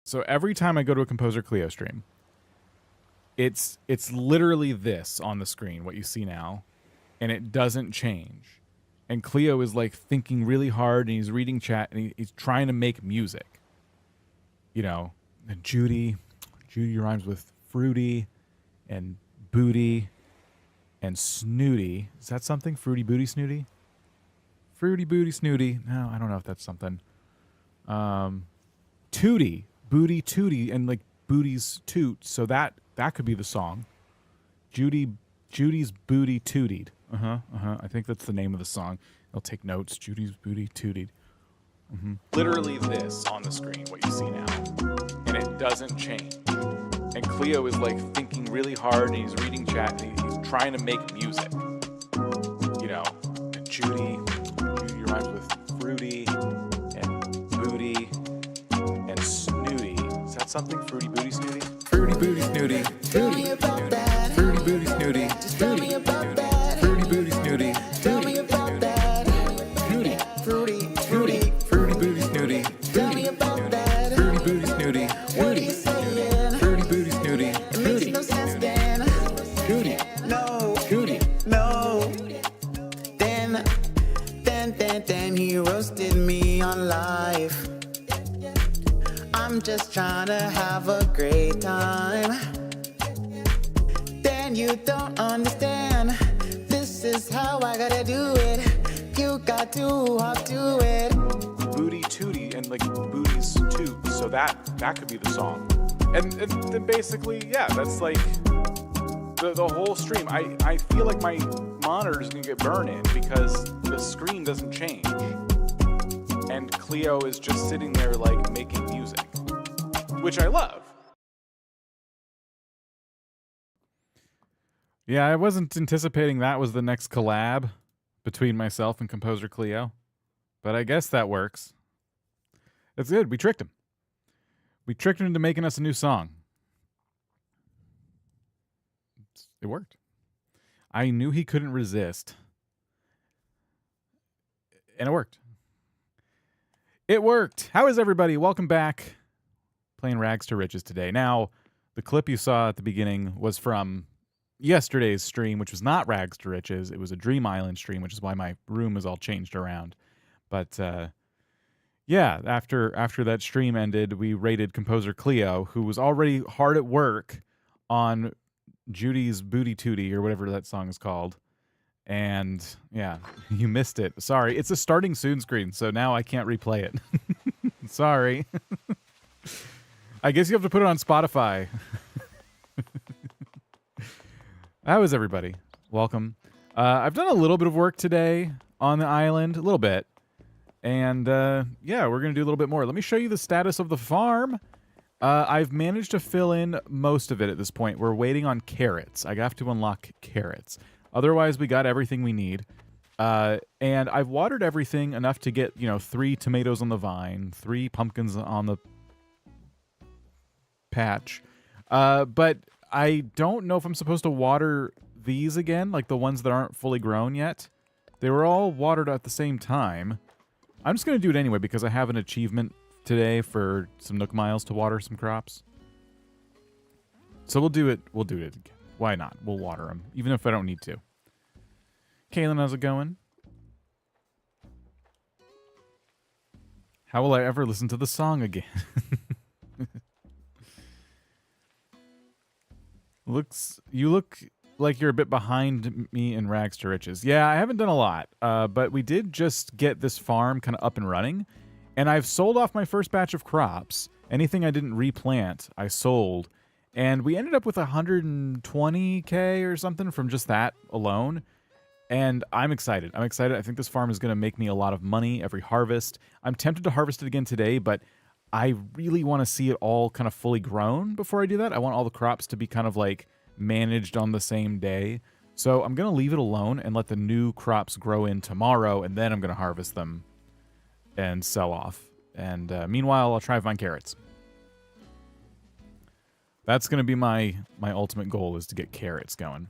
So every time I go to a Composer Clio stream, it's literally this on the screen, what you see now, and it doesn't change. And Clio is like thinking really hard, and he's reading chat, and he's trying to make music. You know, and Judy rhymes with fruity and booty and snooty. Is that something? Fruity, booty, snooty? Fruity, booty, snooty. No, I don't know if that's something. Tooty, booty, tooty, and like booty's toot. So that could be the song. Judy's booty tootied. I think that's the name of the song. I'll take notes. Judy's booty tootied. Literally this on the screen, what you see now, and it doesn't change. And Clio is like thinking really hard, and he's reading chat, and he's trying to make music. You know, and Judy rhymes with fruity and booty and snooty. Is that something? Fruity, booty, snooty? Fruity, booty, snooty. Tell me about that. Fruity, booty, snooty. Just tell me about that. Fruity, booty, snooty. Tell me about that. Fruity, Fruity. fruity, booty, snooty. Tell me about that. Fruity, booty, snooty. What are you saying? Fruity, booty, snooty. It makes no sense then. Cootie, No, cootie. no. Then he roasted me on life. I'm just trying to have a great time. Then you don't understand. This is how I gotta do it. You got to hop to it. Booty tootie and like booty's toot. So that could be the song. And then basically, yeah, that's like the whole stream. I feel like my monitor's gonna get burned in because the screen doesn't change. And Clio is just sitting there like making music, which I love. Yeah, I wasn't anticipating that was the next collab between myself and Composer Clio, but I guess that works. It's good. We tricked him. We tricked him into making us a new song. It worked. I knew he couldn't resist. And it worked. It worked. How is everybody? Welcome back. Playing Rags to Riches today. Now, the clip you saw at the beginning was from yesterday's stream, which was not Rags to Riches. It was a Dream Island stream, which is why my room is all changed around. But yeah, after that stream ended, we raided Composer Clio, who was already hard at work on Judy's Booty Tootie, or whatever that song is called. And yeah, you missed it. Sorry. It's a starting soon screen, so now I can't replay it. Sorry. I guess you have to put it on Spotify. How is everybody? Welcome. I've done a little bit of work today on the island, a little bit. And yeah, we're going to do a little bit more. Let me show you the status of the farm. I've managed to fill in most of it at this point. We're waiting on carrots. I have to unlock carrots. Otherwise, we got everything we need. And I've watered everything enough to get, 3 tomatoes on the vine, 3 pumpkins on the patch. But I don't know if I'm supposed to water these again, like the ones that aren't fully grown yet. They were all watered at the same time. I'm just going to do it anyway because I have an achievement today for some Nook Miles to water some crops. So we'll do it. We'll do it again. Why not? We'll water them, even if I don't need to. Kaylin, how's it going? How will I ever listen to the song again? You look like you're a bit behind me in Rags to Riches. Yeah, I haven't done a lot, but we did just get this farm kind of up and running, and I've sold off my first batch of crops. Anything I didn't replant, I sold, and we ended up with 120K or something from just that alone, and I'm excited. I think this farm is going to make me a lot of money every harvest. I'm tempted to harvest it again today, but I really want to see it all kind of fully grown before I do that. I want all the crops to be kind of like managed on the same day. So I'm going to leave it alone and let the new crops grow in tomorrow, and then I'm going to harvest them and sell off. And meanwhile, I'll try to find carrots. That's going to be my ultimate goal, is to get carrots going.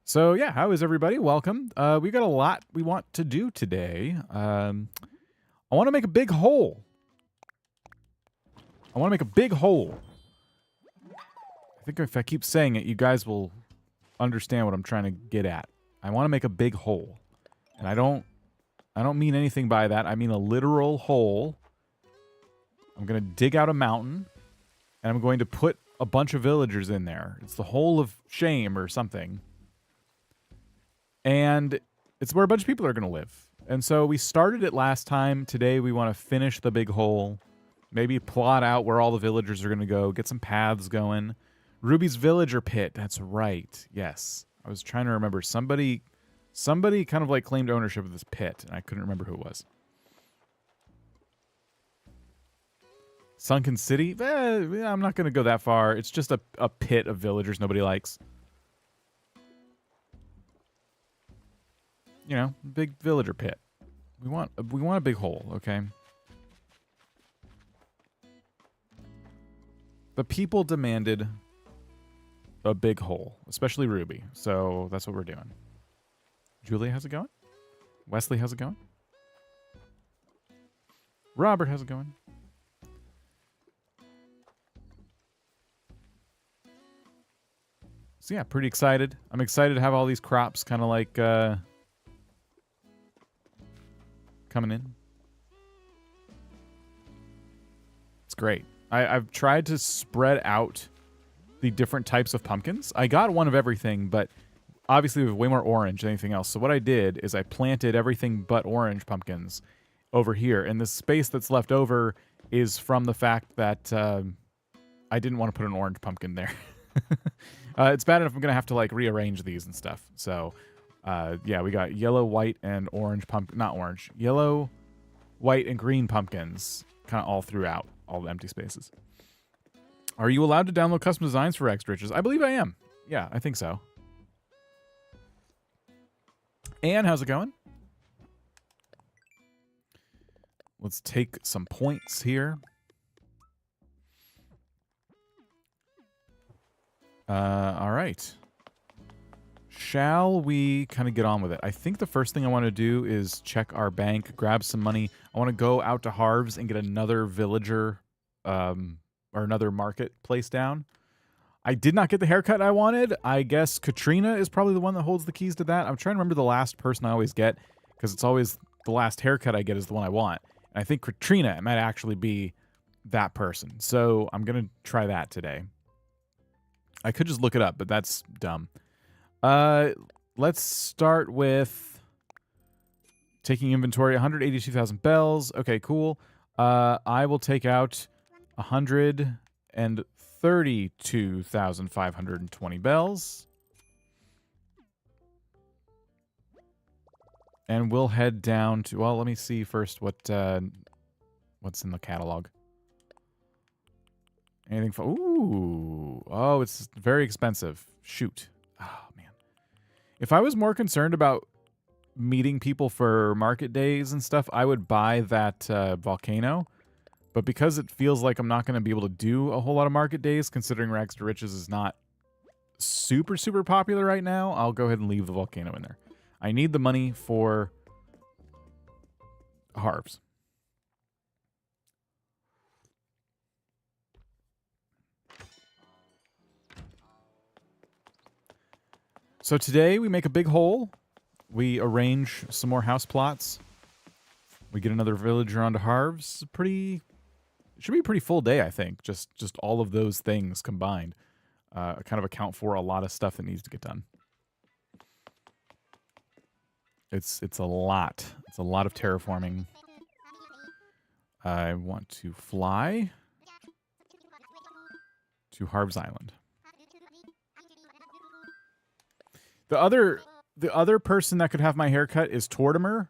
So yeah, how is everybody? Welcome. We got a lot we want to do today. I want to make a big hole. I want to make a big hole. I think if I keep saying it, you guys will understand what I'm trying to get at. I want to make a big hole. And I don't mean anything by that. I mean a literal hole. I'm going to dig out a mountain, and I'm going to put a bunch of villagers in there. It's the hole of shame or something. And it's where a bunch of people are going to live. And so we started it last time. Today we want to finish the big hole. Maybe plot out where all the villagers are going to go. Get some paths going. Ruby's villager pit. That's right. Yes. I was trying to remember. Somebody kind of like claimed ownership of this pit, and I couldn't remember who it was. Sunken City? I'm not going to go that far. It's just a pit of villagers nobody likes. You know, big villager pit. We want a big hole, okay? The people demanded a big hole, especially Ruby. So that's what we're doing. Julia, how's it going? Wesley, how's it going? Robert, how's it going? So yeah, pretty excited. I'm excited to have all these crops kind of like coming in. It's great. I've tried to spread out the different types of pumpkins. I got one of everything, but obviously we have way more orange than anything else. So what I did is I planted everything but orange pumpkins over here. And the space that's left over is from the fact that I didn't want to put an orange pumpkin there. It's bad enough I'm going to have to like rearrange these and stuff. So yeah, we got yellow, white, and orange pumpkin. Not orange. Yellow, white, and green pumpkins kind of all throughout all the empty spaces. Are you allowed to download custom designs for Extra Riches? I believe I am. Yeah, I think so. Anne, how's it going? Let's take some points here. All right. Shall we kind of get on with it? I think the first thing I want to do is check our bank, grab some money. I want to go out to Harv's and get another villager or another marketplace down. I did not get the haircut I wanted. I guess Katrina is probably the one that holds the keys to that. I'm trying to remember the last person I always get because it's always the last haircut I get is the one I want. And I think Katrina might actually be that person. So I'm going to try that today. I could just look it up, but that's dumb. Let's start with taking inventory. 182,000 bells. Okay, cool. I will take out 132,520 bells. And we'll head down to, well, let me see first what's in the catalog. Anything for, ooh. Oh, it's very expensive. Shoot. Oh, man. If I was more concerned about meeting people for market days and stuff, I would buy that volcano. But because it feels like I'm not going to be able to do a whole lot of market days, considering Rags to Riches is not super, super popular right now, I'll go ahead and leave the volcano in there. I need the money for Harv's. So today we make a big hole. We arrange some more house plots. We get another villager onto Harv's. It should be a pretty full day, I think. Just all of those things combined kind of account for a lot of stuff that needs to get done. It's a lot. It's a lot of terraforming. I want to fly to Harv's Island. The other person that could have my haircut is Tortimer.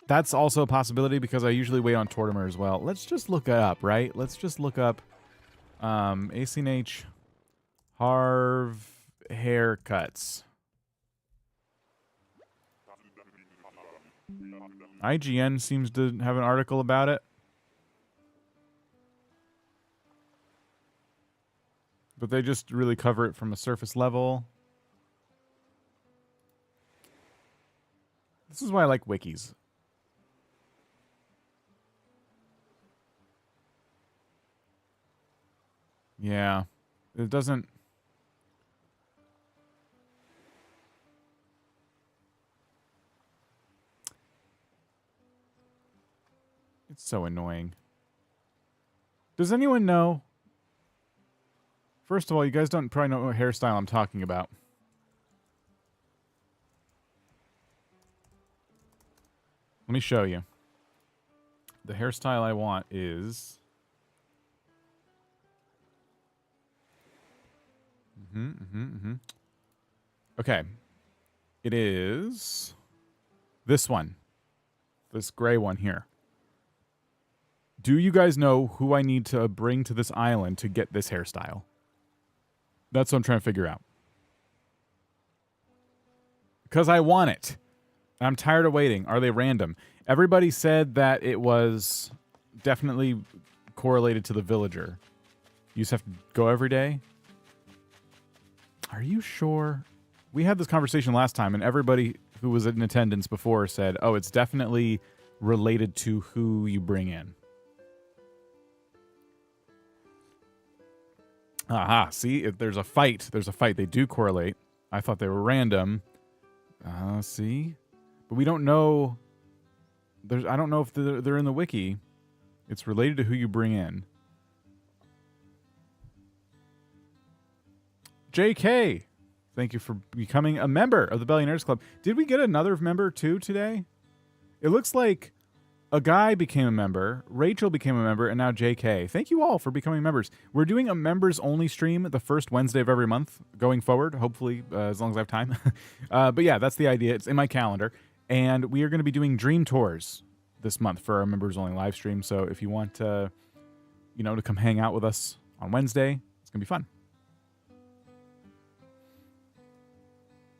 That's also a possibility because I usually wait on Tortimer as well. Let's just look it up, right? Let's just look up ACNH Harv haircuts. IGN seems to have an article about it. But they just really cover it from a surface level. This is why I like wikis. Yeah. It doesn't... It's so annoying. Does anyone know? First of all, you guys don't probably know what hairstyle I'm talking about. Let me show you. The hairstyle I want is... Okay. It is this one. This gray one here. Do you guys know who I need to bring to this island to get this hairstyle? That's what I'm trying to figure out. Because I want it. I'm tired of waiting. Are they random? Everybody said that it was definitely correlated to the villager. You just have to go every day? Are you sure? We had this conversation last time, and everybody who was in attendance before said, oh, it's definitely related to who you bring in. Aha, see? If there's a fight. There's a fight. They do correlate. I thought they were random. See? But we don't know... I don't know if they're in the wiki. It's related to who you bring in. JK! Thank you for becoming a member of the Billionaires Club. Did we get another member too today? It looks like a guy became a member, Rachel became a member, and now JK. Thank you all for becoming members. We're doing a members-only stream the first Wednesday of every month going forward, hopefully, as long as I have time. But yeah, that's the idea. It's in my calendar. And we are going to be doing dream tours this month for our members-only live stream. So if you want to come hang out with us on Wednesday, it's going to be fun.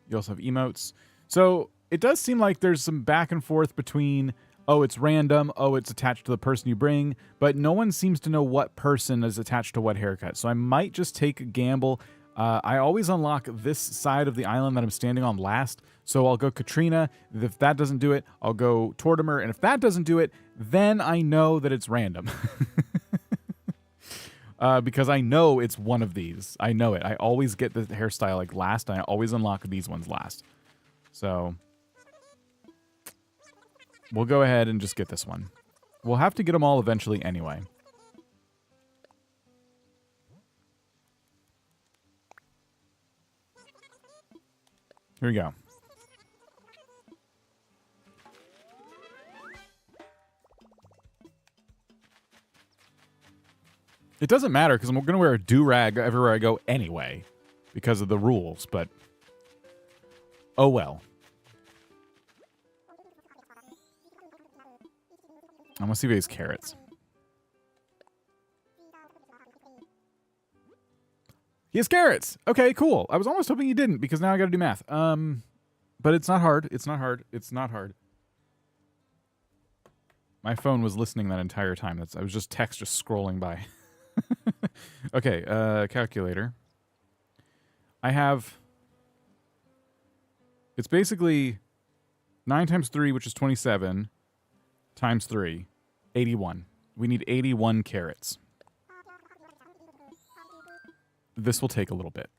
You also have emotes. So it does seem like there's some back and forth between, oh, it's random, oh, it's attached to the person you bring, but no one seems to know what person is attached to what haircut. So I might just take a gamble. I always unlock this side of the island that I'm standing on last. So I'll go Katrina. If that doesn't do it, I'll go Tortimer. And if that doesn't do it, then I know that it's random. Because I know it's one of these. I know it. I always get the hairstyle like last, and I always unlock these ones last. So we'll go ahead and just get this one. We'll have to get them all eventually anyway. Here we go. It doesn't matter because I'm going to wear a do-rag everywhere I go anyway because of the rules, but oh well. I'm going to see if he has carrots. He has carrots! Okay, cool. I was almost hoping he didn't because now I got to do math. But it's not hard. It's not hard. It's not hard. My phone was listening that entire time. I was just scrolling by. Okay, calculator. I have... It's basically 9 times 3, which is 27, times 3, 81. We need 81 carrots. This will take a little bit.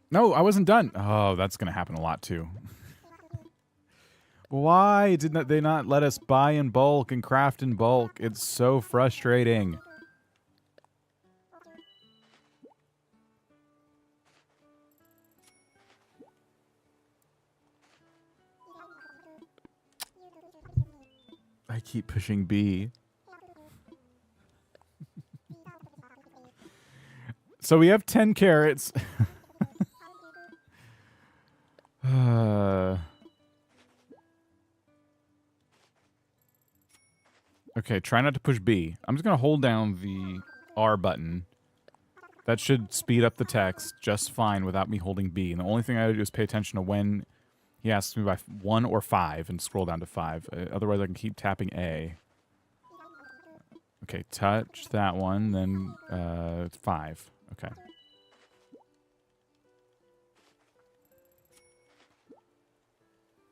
No, I wasn't done. Oh, that's going to happen a lot too. Why did they not let us buy in bulk and craft in bulk? It's so frustrating. I keep pushing B. So we have 10 carrots. Okay, try not to push B. I'm just going to hold down the R button. That should speed up the text just fine without me holding B. And the only thing I gotta do is pay attention to when he asks me by 1 or 5 and scroll down to 5. Otherwise, I can keep tapping A. Okay, touch that one, then 5. Okay.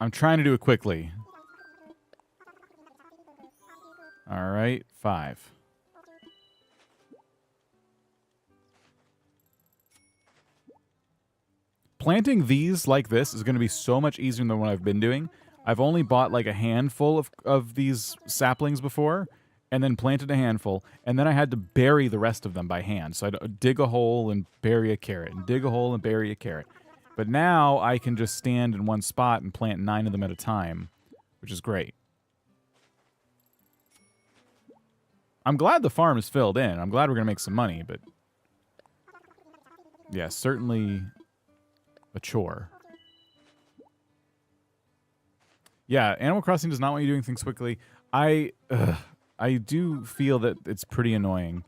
I'm trying to do it quickly. All right, 5. Planting these like this is going to be so much easier than what I've been doing. I've only bought like a handful of these saplings before, and then planted a handful, and then I had to bury the rest of them by hand. So I'd dig a hole and bury a carrot, and dig a hole and bury a carrot. But now I can just stand in one spot and plant 9 of them at a time, which is great. I'm glad the farm is filled in. I'm glad we're going to make some money, but yeah, certainly a chore. Yeah, Animal Crossing does not want you doing things quickly. I do feel that it's pretty annoying.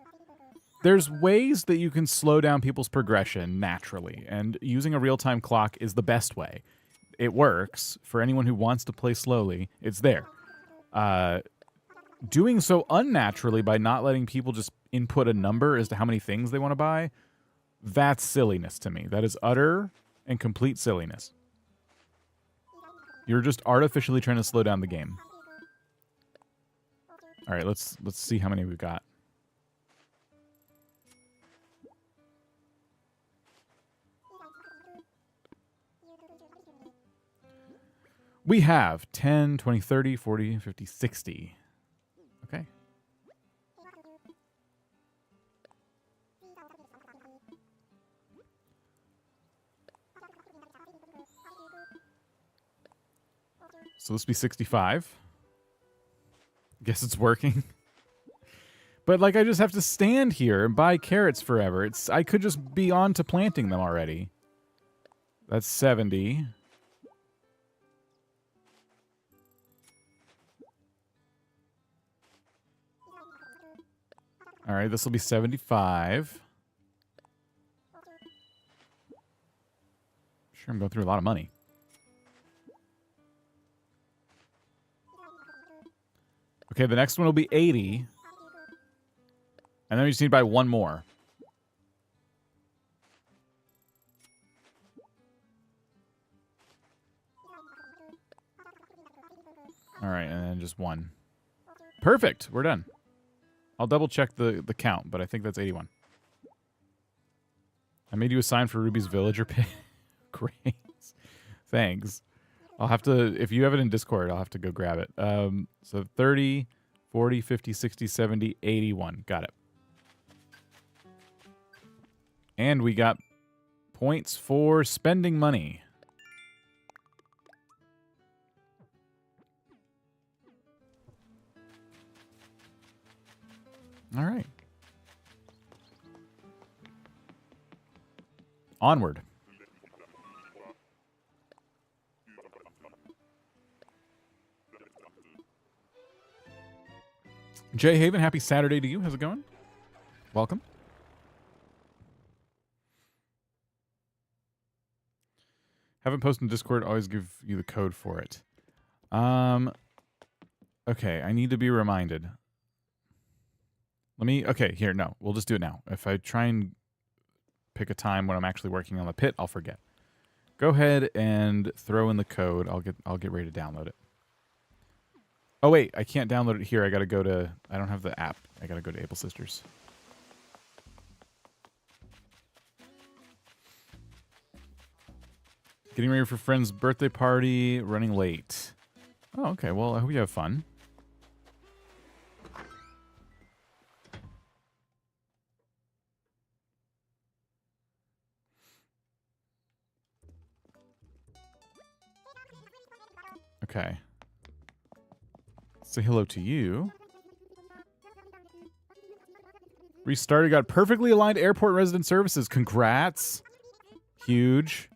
There's ways that you can slow down people's progression naturally, and using a real-time clock is the best way. It works for anyone who wants to play slowly. It's there. Doing so unnaturally by not letting people just input a number as to how many things they want to buy, that's silliness to me. That is utter and complete silliness. You're just artificially trying to slow down the game. All right, let's see how many we've got. We have 10, 20, 30, 40, 50, 60. Okay. So this will be 65. Guess it's working. But like I just have to stand here and buy carrots forever. I could just be on to planting them already. That's 70. All right, this will be 75. Sure, I'm going through a lot of money. Okay, the next one will be 80. And then we just need to buy one more. All right, and then just one. Perfect, we're done. I'll double check the count, but I think that's 81. I made you a sign for Ruby's villager pig. Great. Thanks. I'll have to, if you have it in Discord, I'll have to go grab it. So 30, 40, 50, 60, 70, 81. Got it. And we got points for spending money. All right. Onward. Jay Haven, happy Saturday to you. How's it going? Welcome. Haven't posted in Discord, always give you the code for it. Okay, I need to be reminded. Okay, here, no, we'll just do it now. If I try and pick a time when I'm actually working on the pit, I'll forget. Go ahead and throw in the code. I'll get ready to download it. Oh wait, I can't download it here. I gotta go to, I don't have the app. I gotta go to Able Sisters. Getting ready for friend's birthday party, running late. Oh, okay, well, I hope you have fun. Okay. Say hello to you. Restarted, got perfectly aligned airport resident services. Congrats. Huge.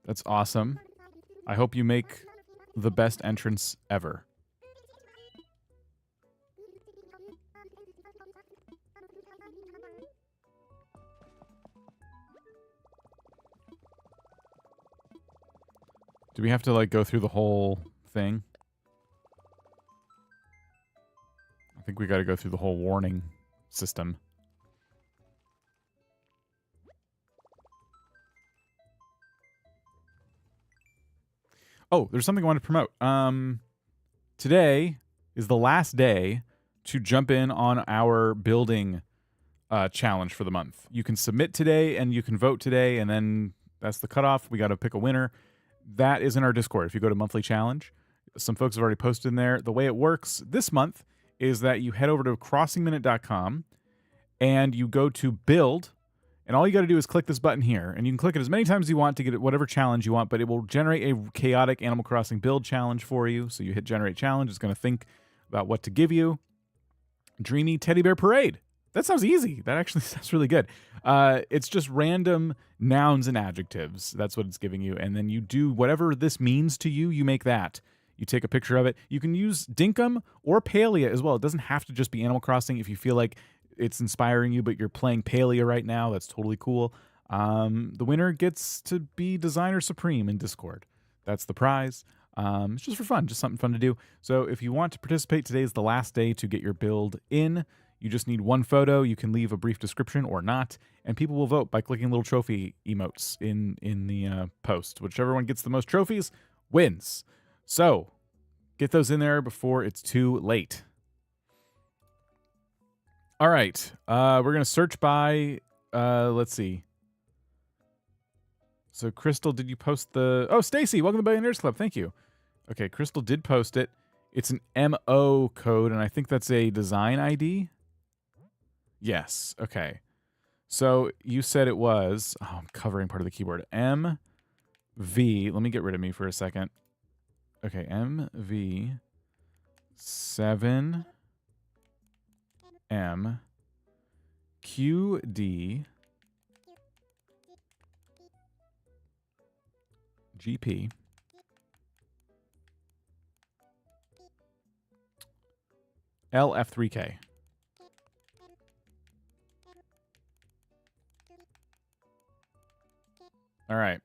That's awesome. I hope you make the best entrance ever. Do we have to, like, go through the whole thing? I think we got to go through the whole warning system. Oh, there's something I want to promote. Today is the last day to jump in on our building challenge for the month. You can submit today and you can vote today, and then that's the cutoff. We got to pick a winner. That is in our Discord. If you go to monthly challenge, some folks have already posted in there. The way it works this month is that you head over to crossingminute.com and you go to build, and all you got to do is click this button here, and you can click it as many times as you want to get whatever challenge you want, but it will generate a chaotic Animal Crossing build challenge for you. So you hit generate challenge. It's going to think about what to give you. Dreamy Teddy Bear Parade. That sounds easy. That actually sounds really good. It's just random nouns and adjectives. That's what it's giving you. And then you do whatever this means to you, you make that. You take a picture of it. You can use Dinkum or Palia as well. It doesn't have to just be Animal Crossing. If you feel like it's inspiring you, but you're playing Palia right now, that's totally cool. The winner gets to be Designer Supreme in Discord. That's the prize. It's just for fun, just something fun to do. So if you want to participate, today is the last day to get your build in. You just need one photo. You can leave a brief description or not, and people will vote by clicking little trophy emotes in the post. Whichever one gets the most trophies wins. So get those in there before it's too late. All right, we're going to search by, let's see. So, Crystal, did you post the... Oh, Stacy, welcome to the Billionaires Club. Thank you. Okay, Crystal did post it. It's an MO code, and I think that's a design ID. Yes, okay. So, you said it was... Oh, I'm covering part of the keyboard. MV... Let me get rid of me for a second. Okay, MV... 7... M QD GP LF3K. All right.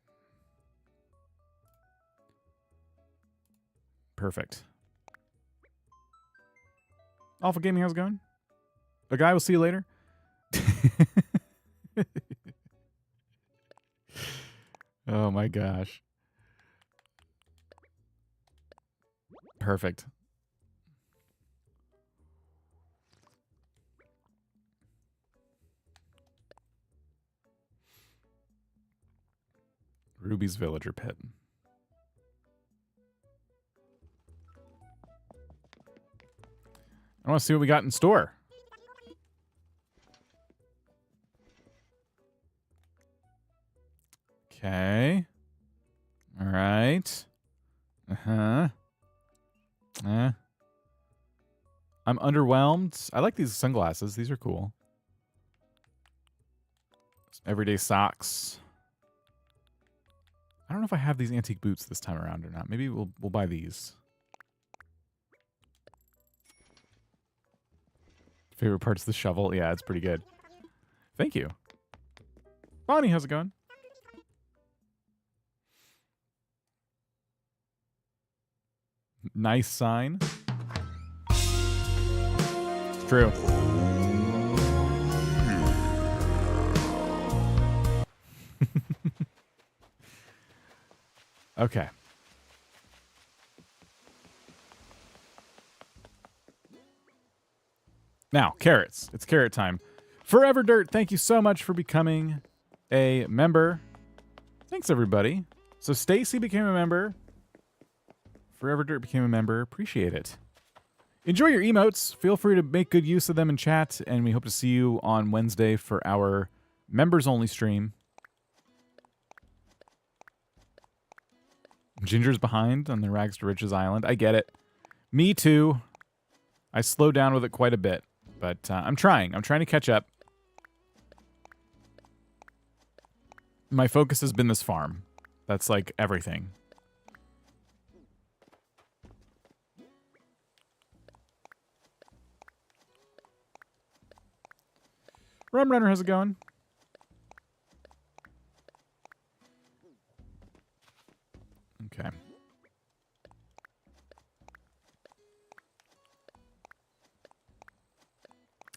Perfect. Alpha Gaming, how's it going? A guy, will see you later. Oh my gosh. Perfect. Ruby's Villager Pit. I want to see what we got in store. Okay. All right. Uh-huh. I'm underwhelmed. I like these sunglasses. These are cool. Some everyday socks. I don't know if I have these antique boots this time around or not. Maybe we'll buy these. Favorite parts of the shovel? Yeah, it's pretty good. Thank you. Bonnie, how's it going? Nice sign. It's true. Okay. Now, carrots. It's carrot time. Forever Dirt, thank you so much for becoming a member. Thanks, everybody. So Stacy became a member. Forever Dirt became a member. Appreciate it. Enjoy your emotes. Feel free to make good use of them in chat, and we hope to see you on Wednesday for our members-only stream. Ginger's behind on the Rags to Riches Island. I get it. Me too. I slowed down with it quite a bit, but I'm trying. I'm trying to catch up. My focus has been this farm. That's like everything. Rum Runner, how's it going? Okay.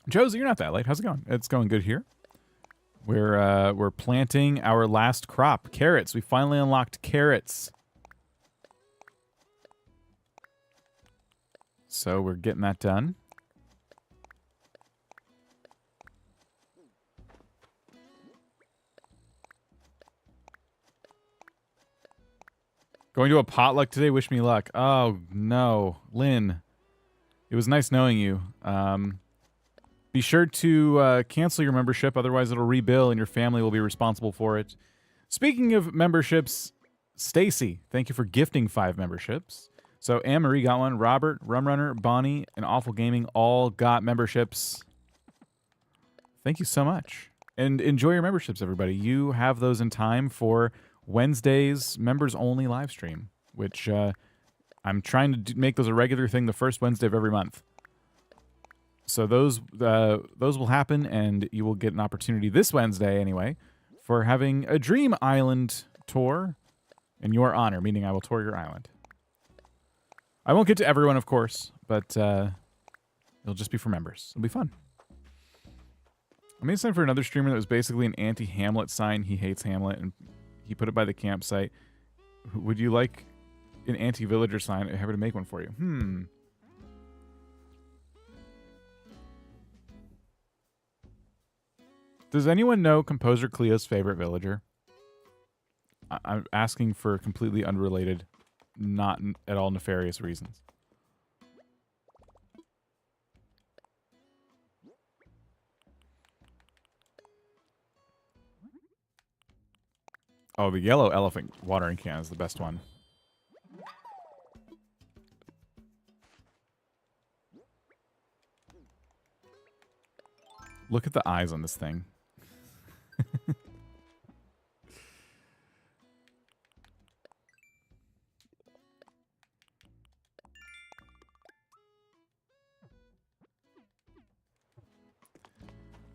Josie, you're not that late. How's it going? It's going good here. We're planting our last crop, carrots. We finally unlocked carrots. So we're getting that done. Going to a potluck today. Wish me luck. Oh, no. Lynn, it was nice knowing you. Be sure to cancel your membership. Otherwise, it'll rebill and your family will be responsible for it. Speaking of memberships, Stacy, thank you for gifting 5 memberships. So Anne-Marie got one. Robert, Rumrunner, Bonnie, and Awful Gaming all got memberships. Thank you so much. And enjoy your memberships, everybody. You have those in time for Wednesday's members-only live stream, which I'm trying to make those a regular thing the first Wednesday of every month. So those will happen, and you will get an opportunity this Wednesday, anyway, for having a Dream Island tour in your honor, meaning I will tour your island. I won't get to everyone, of course, but it'll just be for members. It'll be fun. I made a sign for another streamer that was basically an anti-Hamlet sign. He hates Hamlet, and he put it by the campsite. Would you like an anti-villager sign? I'm happy to make one for you. Does anyone know Composer Cleo's favorite villager? I'm asking for completely unrelated, not at all nefarious reasons. Oh, the yellow elephant watering can is the best one. Look at the eyes on this thing.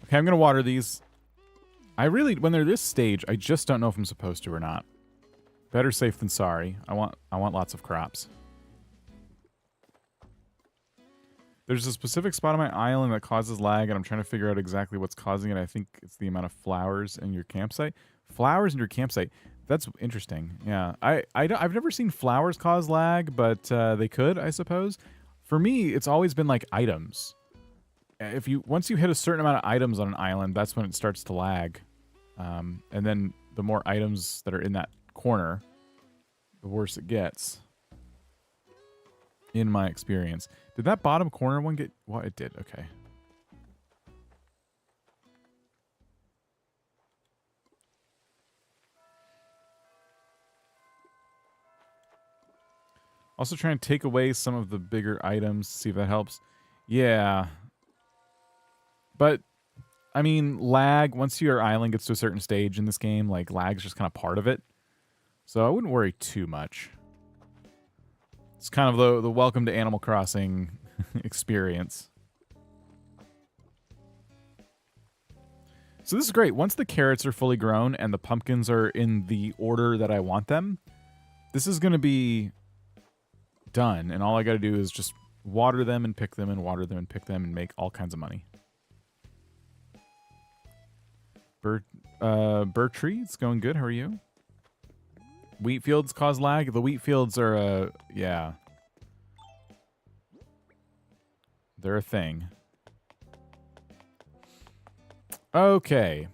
Okay, I'm going to water these. I really, when they're this stage, I just don't know if I'm supposed to or not. Better safe than sorry. I want lots of crops. There's a specific spot on my island that causes lag, and I'm trying to figure out exactly what's causing it. I think it's the amount of flowers in your campsite. Flowers in your campsite. That's interesting. Yeah, I've never seen flowers cause lag, but they could, I suppose. For me, it's always been like items. Once you hit a certain amount of items on an island, that's when it starts to lag. And then the more items that are in that corner, the worse it gets. In my experience. Did that bottom corner one get... Well, it did. Okay. Also trying to take away some of the bigger items, see if that helps. Yeah. But, I mean, lag, once your island gets to a certain stage in this game, like, lag's just kind of part of it. So I wouldn't worry too much. It's kind of the welcome to Animal Crossing experience. So this is great. Once the carrots are fully grown and the pumpkins are in the order that I want them, this is going to be done. And all I got to do is just water them and pick them and water them and pick them and make all kinds of money. Bertree, it's going good. How are you? Wheat fields cause lag. The wheat fields are, yeah. They're a thing. Okay.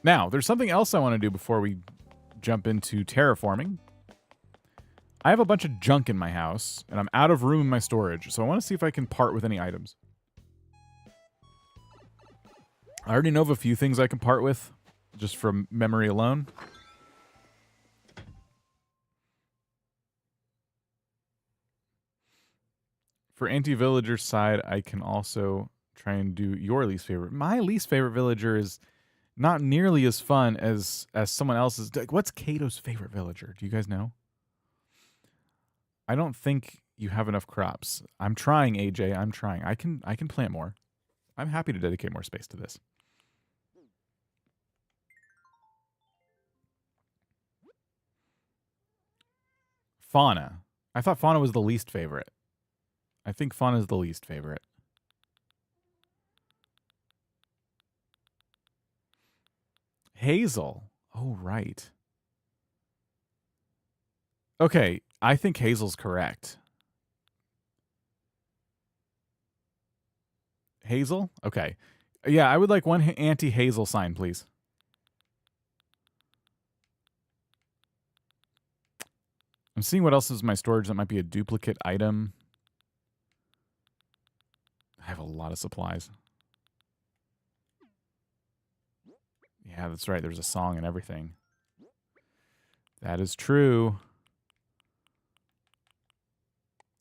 Now, there's something else I want to do before we jump into terraforming. I have a bunch of junk in my house, and I'm out of room in my storage, so I want to see if I can part with any items. I already know of a few things I can part with, just from memory alone. For anti-villager side, I can also try and do your least favorite. My least favorite villager is not nearly as fun as someone else's. Like, what's Kato's favorite villager? Do you guys know? I don't think you have enough crops. I'm trying, AJ. I'm trying. I can plant more. I'm happy to dedicate more space to this. Fauna. I thought fauna was the least favorite. I think fauna is the least favorite. Hazel. Oh, right. Okay, I think Hazel's correct. Hazel? Okay. Yeah, I would like one anti-hazel sign, please. I'm seeing what else is in my storage that might be a duplicate item. I have a lot of supplies. Yeah, that's right. There's a song and everything. That is true.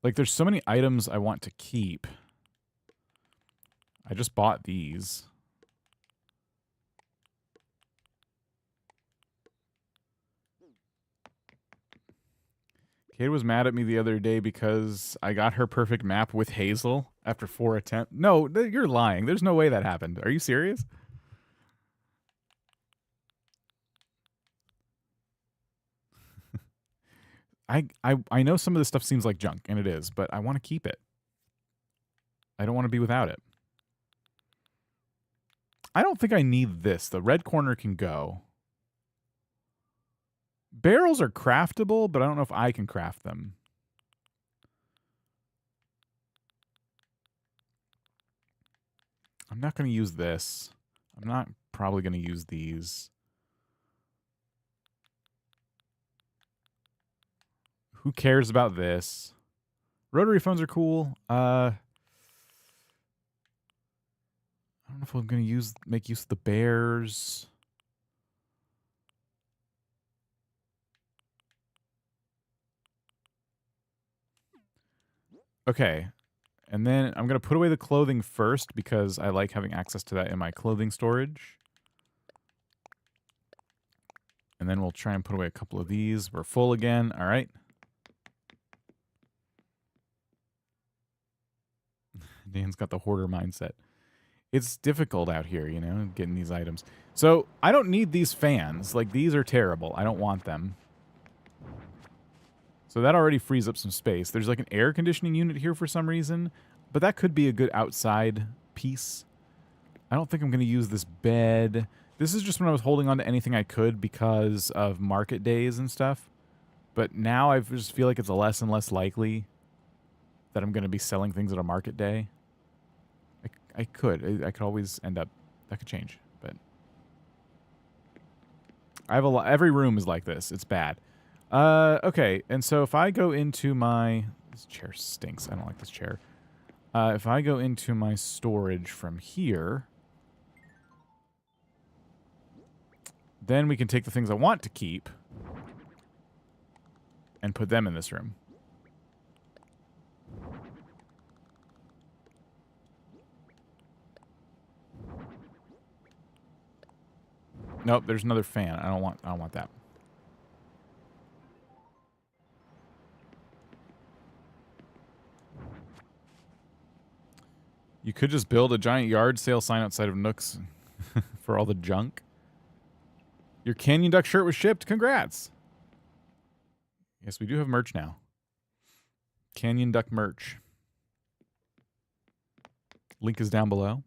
Like, there's so many items I want to keep. I just bought these. Kate was mad at me the other day because I got her perfect map with Hazel after 4 attempts. No, you're lying. There's no way that happened. Are you serious? I know some of this stuff seems like junk, and it is, but I want to keep it. I don't want to be without it. I don't think I need this. The red corner can go. Barrels are craftable, but I don't know if I can craft them. I'm not going to use this. I'm not probably going to use these. Who cares about this? Rotary phones are cool. I don't know if I'm going to make use of the bears. Okay. And then I'm going to put away the clothing first because I like having access to that in my clothing storage. And then we'll try and put away a couple of these. We're full again. All right. Dan's got the hoarder mindset. It's difficult out here, you know, getting these items. So I don't need these fans. Like, these are terrible. I don't want them. So that already frees up some space. There's like an air conditioning unit here for some reason, but that could be a good outside piece. I don't think I'm going to use this bed. This is just when I was holding on to anything I could because of market days and stuff. But now I just feel like it's less and less likely that I'm going to be selling things at a market day. I could always end up, that could change, but I have a lot. Every room is like this. It's bad. Okay, and so if I go into my... This chair stinks. I don't like this chair. If I go into my storage from here, then we can take the things I want to keep and put them in this room. Nope, there's another fan. I don't want that. You could just build a giant yard sale sign outside of Nook's for all the junk. Your CanyonDuck shirt was shipped. Congrats. Yes, we do have merch now. CanyonDuck merch. Link is down below.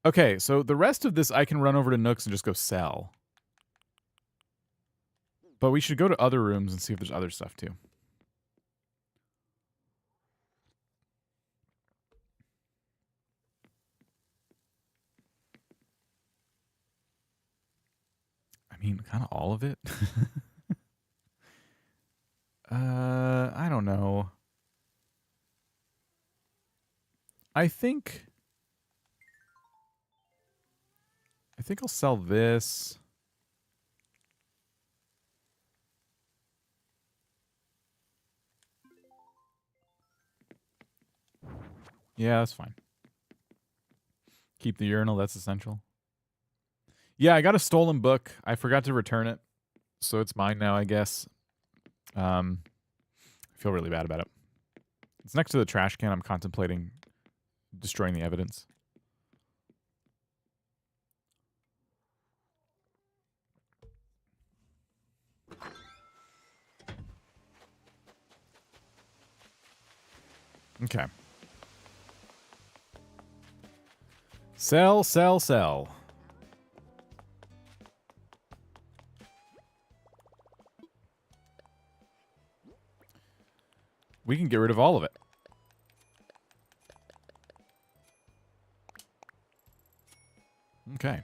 Okay, so the rest of this I can run over to Nook's and just go sell. But we should go to other rooms and see if there's other stuff too. I mean, kind of all of it. I don't know. I think I'll sell this. Yeah, that's fine. Keep the urinal, that's essential. Yeah, I got a stolen book. I forgot to return it. So it's mine now, I guess. I feel really bad about it. It's next to the trash can. I'm contemplating destroying the evidence. Okay. Sell, sell, sell. We can get rid of all of it. Okay.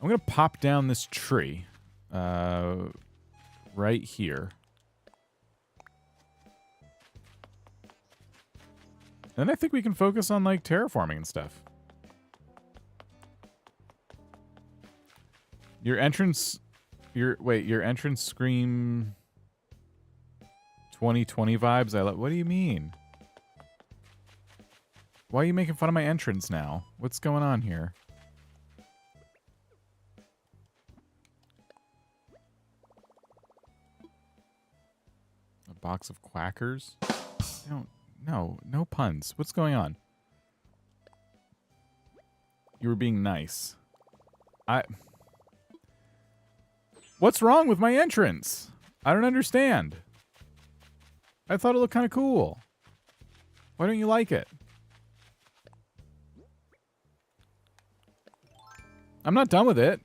I'm going to pop down this tree right here. Then I think we can focus on, like, terraforming and stuff. Your entrance scream 2020 vibes. What do you mean? Why are you making fun of my entrance now? What's going on here? A box of quackers? No puns. What's going on? You were being nice. What's wrong with my entrance? I don't understand. I thought it looked kind of cool. Why don't you like it? I'm not done with it.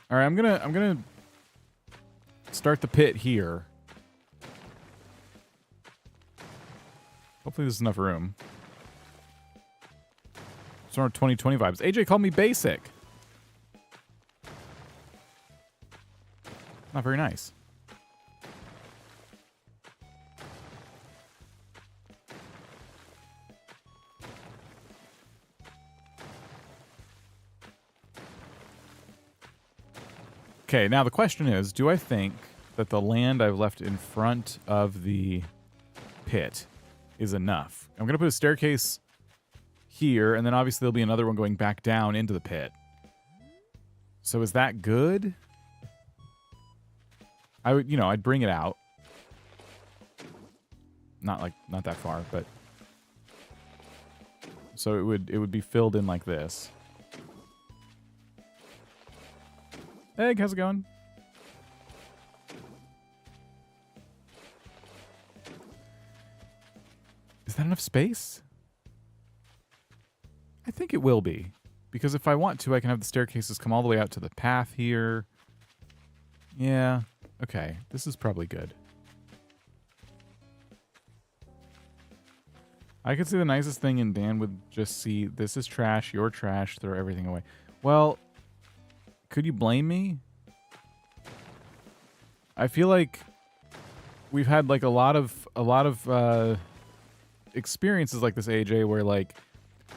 All right, I'm gonna start the pit here. Hopefully there's enough room. Sort of 2020 vibes. AJ called me basic. Not very nice. Okay, now the question is, do I think that the land I've left in front of the pit is enough? I'm going to put a staircase here, and then obviously there'll be another one going back down into the pit. So is that good? I would, I'd bring it out. Not that far, but so it would be filled in like this. Egg, how's it going? Is that enough space? I think it will be. Because if I want to, I can have the staircases come all the way out to the path here. Yeah. Okay. This is probably good. I could see the nicest thing, and Dan would just see, this is trash, you're trash, throw everything away. Well, could you blame me? I feel like we've had like a lot of experiences like this, AJ, where like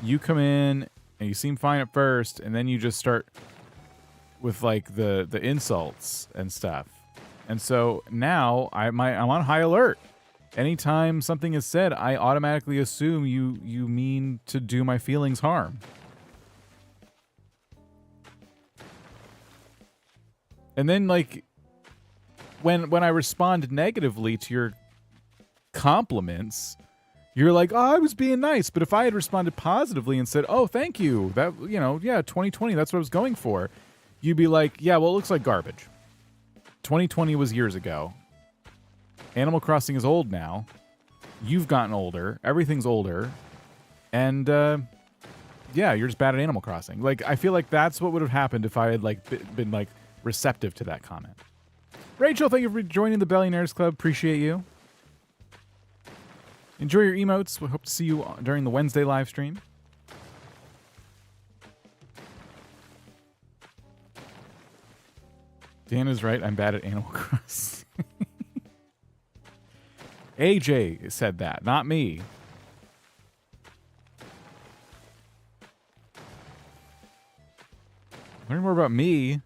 you come in and you seem fine at first, and then you just start with like the insults and stuff. And so now I'm on high alert. Anytime something is said, I automatically assume you mean to do my feelings harm. And then like when I respond negatively to your compliments, you're like, "Oh, I was being nice." But if I had responded positively and said, "Oh, thank you. That, yeah, 2020, that's what I was going for." You'd be like, "Yeah, well, it looks like garbage. 2020 was years ago. Animal Crossing is old now. You've gotten older. Everything's older. And yeah, you're just bad at Animal Crossing." Like, I feel like that's what would have happened if I had like been like receptive to that comment. Rachel, thank you for joining the Billionaires Club. Appreciate you. Enjoy your emotes. We hope to see you during the Wednesday live stream. Dan is right. I'm bad at Animal Crossing. AJ said that, not me. Learn more about me.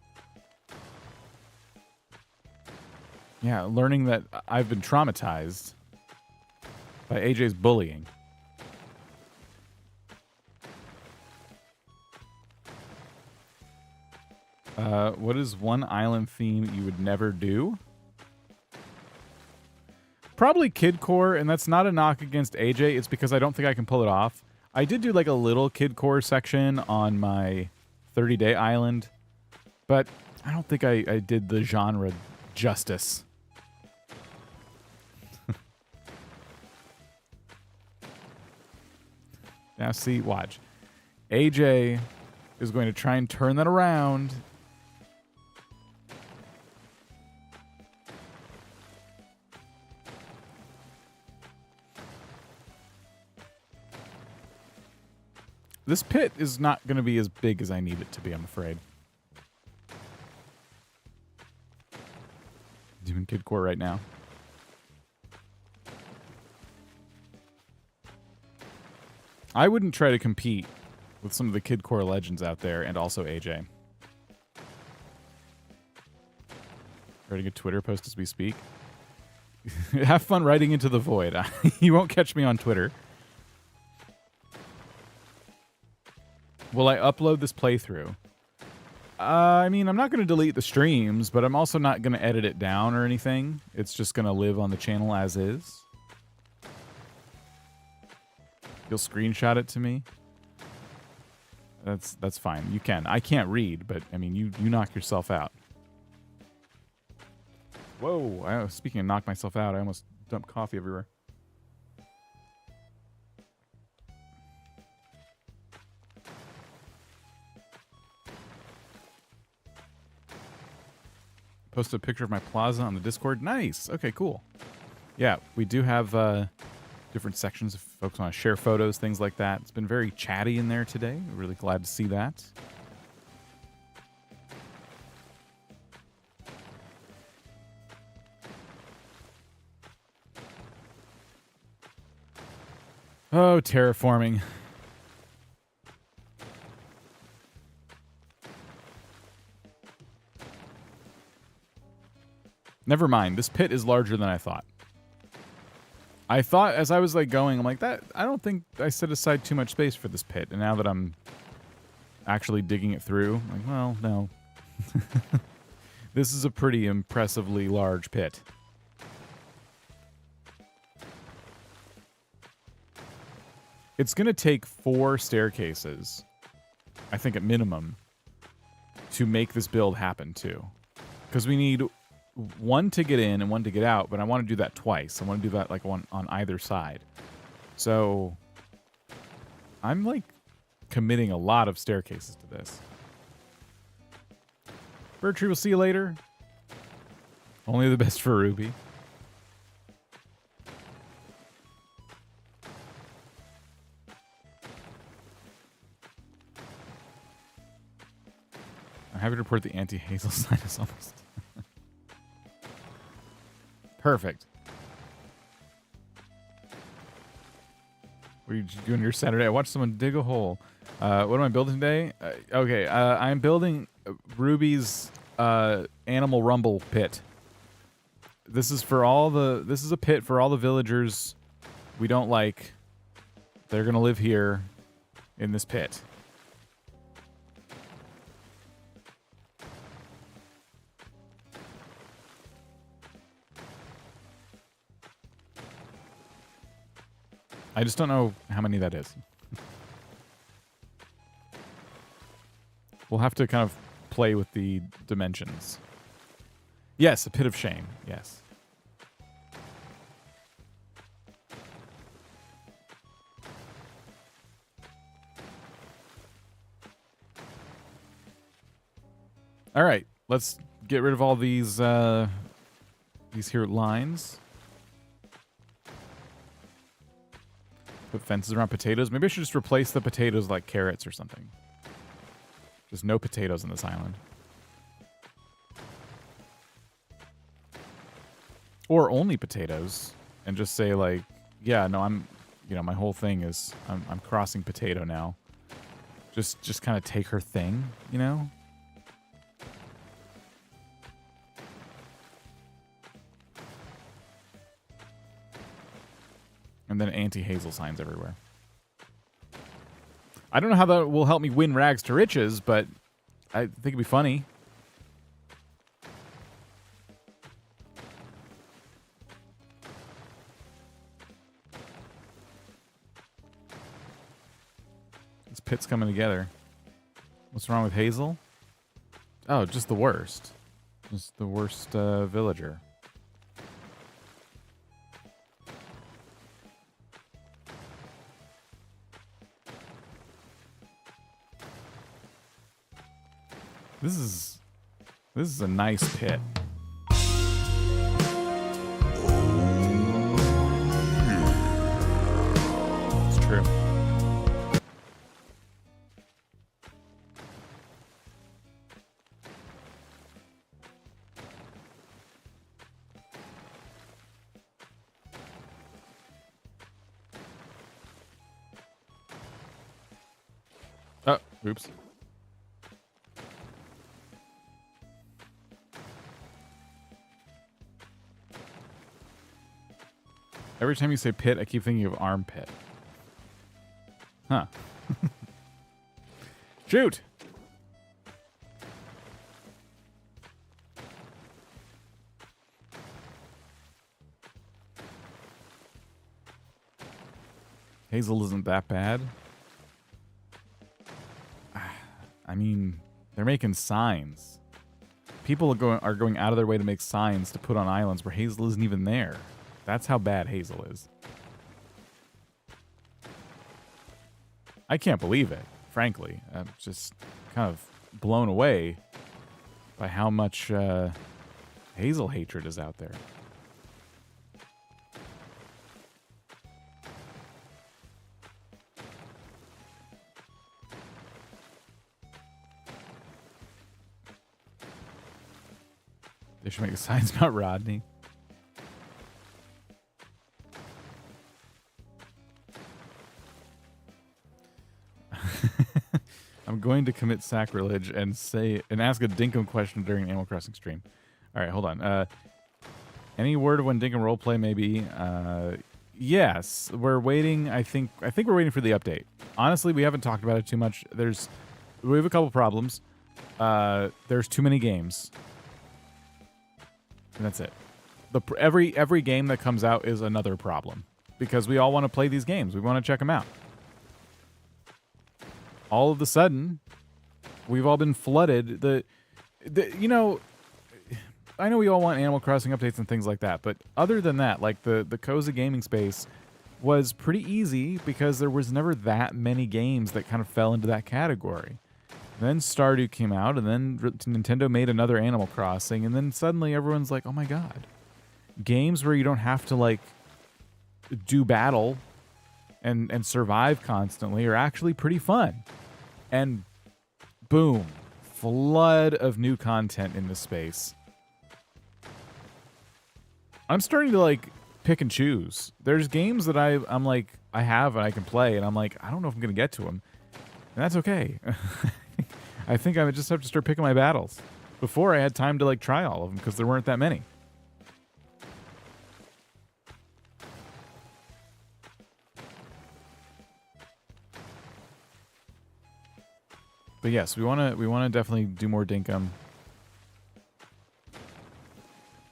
Yeah, learning that I've been traumatized by AJ's bullying. What is one island theme you would never do? Probably kidcore, and that's not a knock against AJ. It's because I don't think I can pull it off. I did do like a little kidcore section on my 30-day island, but I don't think I did the genre justice. Now see, watch. AJ is going to try and turn that around. This pit is not going to be as big as I need it to be, I'm afraid. Doing kid core right now. I wouldn't try to compete with some of the kid core legends out there, and also AJ. Writing a Twitter post as we speak. Have fun writing into the void. You won't catch me on Twitter. Will I upload this playthrough? I mean, I'm not going to delete the streams, but I'm also not going to edit it down or anything. It's just going to live on the channel as is. You'll screenshot it to me. That's fine. You can. I can't read, but I mean, you knock yourself out. Whoa! Speaking of knock myself out, I almost dumped coffee everywhere. Posted a picture of my plaza on the Discord. Nice. Okay, cool. Yeah, we do have different sections if folks want to share photos, things like that. It's been very chatty in there today. We're really glad to see that. Oh, terraforming. Never mind. This pit is larger than I thought. I thought as I was like going, I'm like, that I don't think I set aside too much space for this pit. And now that I'm actually digging it through, I'm like, well, no. This is a pretty impressively large pit. It's going to take 4 staircases, I think at minimum, to make this build happen too. Because we need 1 to get in and 1 to get out, but I want to do that twice. I want to do that like one on either side. So I'm like committing a lot of staircases to this. Bertree, we'll see you later. Only the best for Ruby. I'm happy to report the anti-Hazel sign is almost... Perfect. What are you doing your Saturday? I watched someone dig a hole. What am I building today? Okay, I'm building Ruby's Animal Rumble pit. This is for all the... This is a pit for all the villagers we don't like. They're gonna live here in this pit. I just don't know how many that is. We'll have to kind of play with the dimensions. Yes, a pit of shame. Yes. All right, let's get rid of all these here lines. Put fences around potatoes. Maybe I should just replace the potatoes like carrots or something. Just no potatoes on this island. Or only potatoes. And just say like, yeah, no, I'm, you know, my whole thing is I'm crossing potato now. Just kind of take her thing, you know? And then anti-Hazel signs everywhere. I don't know how that will help me win rags to riches, but I think it'd be funny. This pit's coming together. What's wrong with Hazel? Oh, just the worst. Just the worst villager. This is a nice pit. It's true. Oops. Every time you say pit, I keep thinking of armpit. Huh. Shoot! Hazel isn't that bad. I mean, they're making signs. People are going out of their way to make signs to put on islands where Hazel isn't even there. That's how bad Hazel is. I can't believe it, frankly. I'm just kind of blown away by how much Hazel hatred is out there. They should make signs about Rodney. I'm going to commit sacrilege and ask a Dinkum question during an Animal Crossing stream. All right, hold on. Any word of when Dinkum roleplay may be? Yes, we're waiting. I think we're waiting for the update. Honestly, we haven't talked about it too much. We have a couple problems. There's too many games. And that's it. Every game that comes out is another problem because we all want to play these games. We want to check them out. All of a sudden, we've all been flooded. You know, I know we all want Animal Crossing updates and things like that, but other than that, like the cozy gaming space was pretty easy because there was never that many games that kind of fell into that category. Then Stardew came out, and then Nintendo made another Animal Crossing, and then suddenly everyone's like, oh my god. Games where you don't have to, like, do battle and survive constantly are actually pretty fun. And boom, flood of new content in this space. I'm starting to, like, pick and choose. There's games that I'm like, I have and I can play, and I'm like, I don't know if I'm going to get to them. And that's okay. I think I just have to start picking my battles. Before, I had time to, like, try all of them because there weren't that many. But yes, we want to definitely do more Dinkum.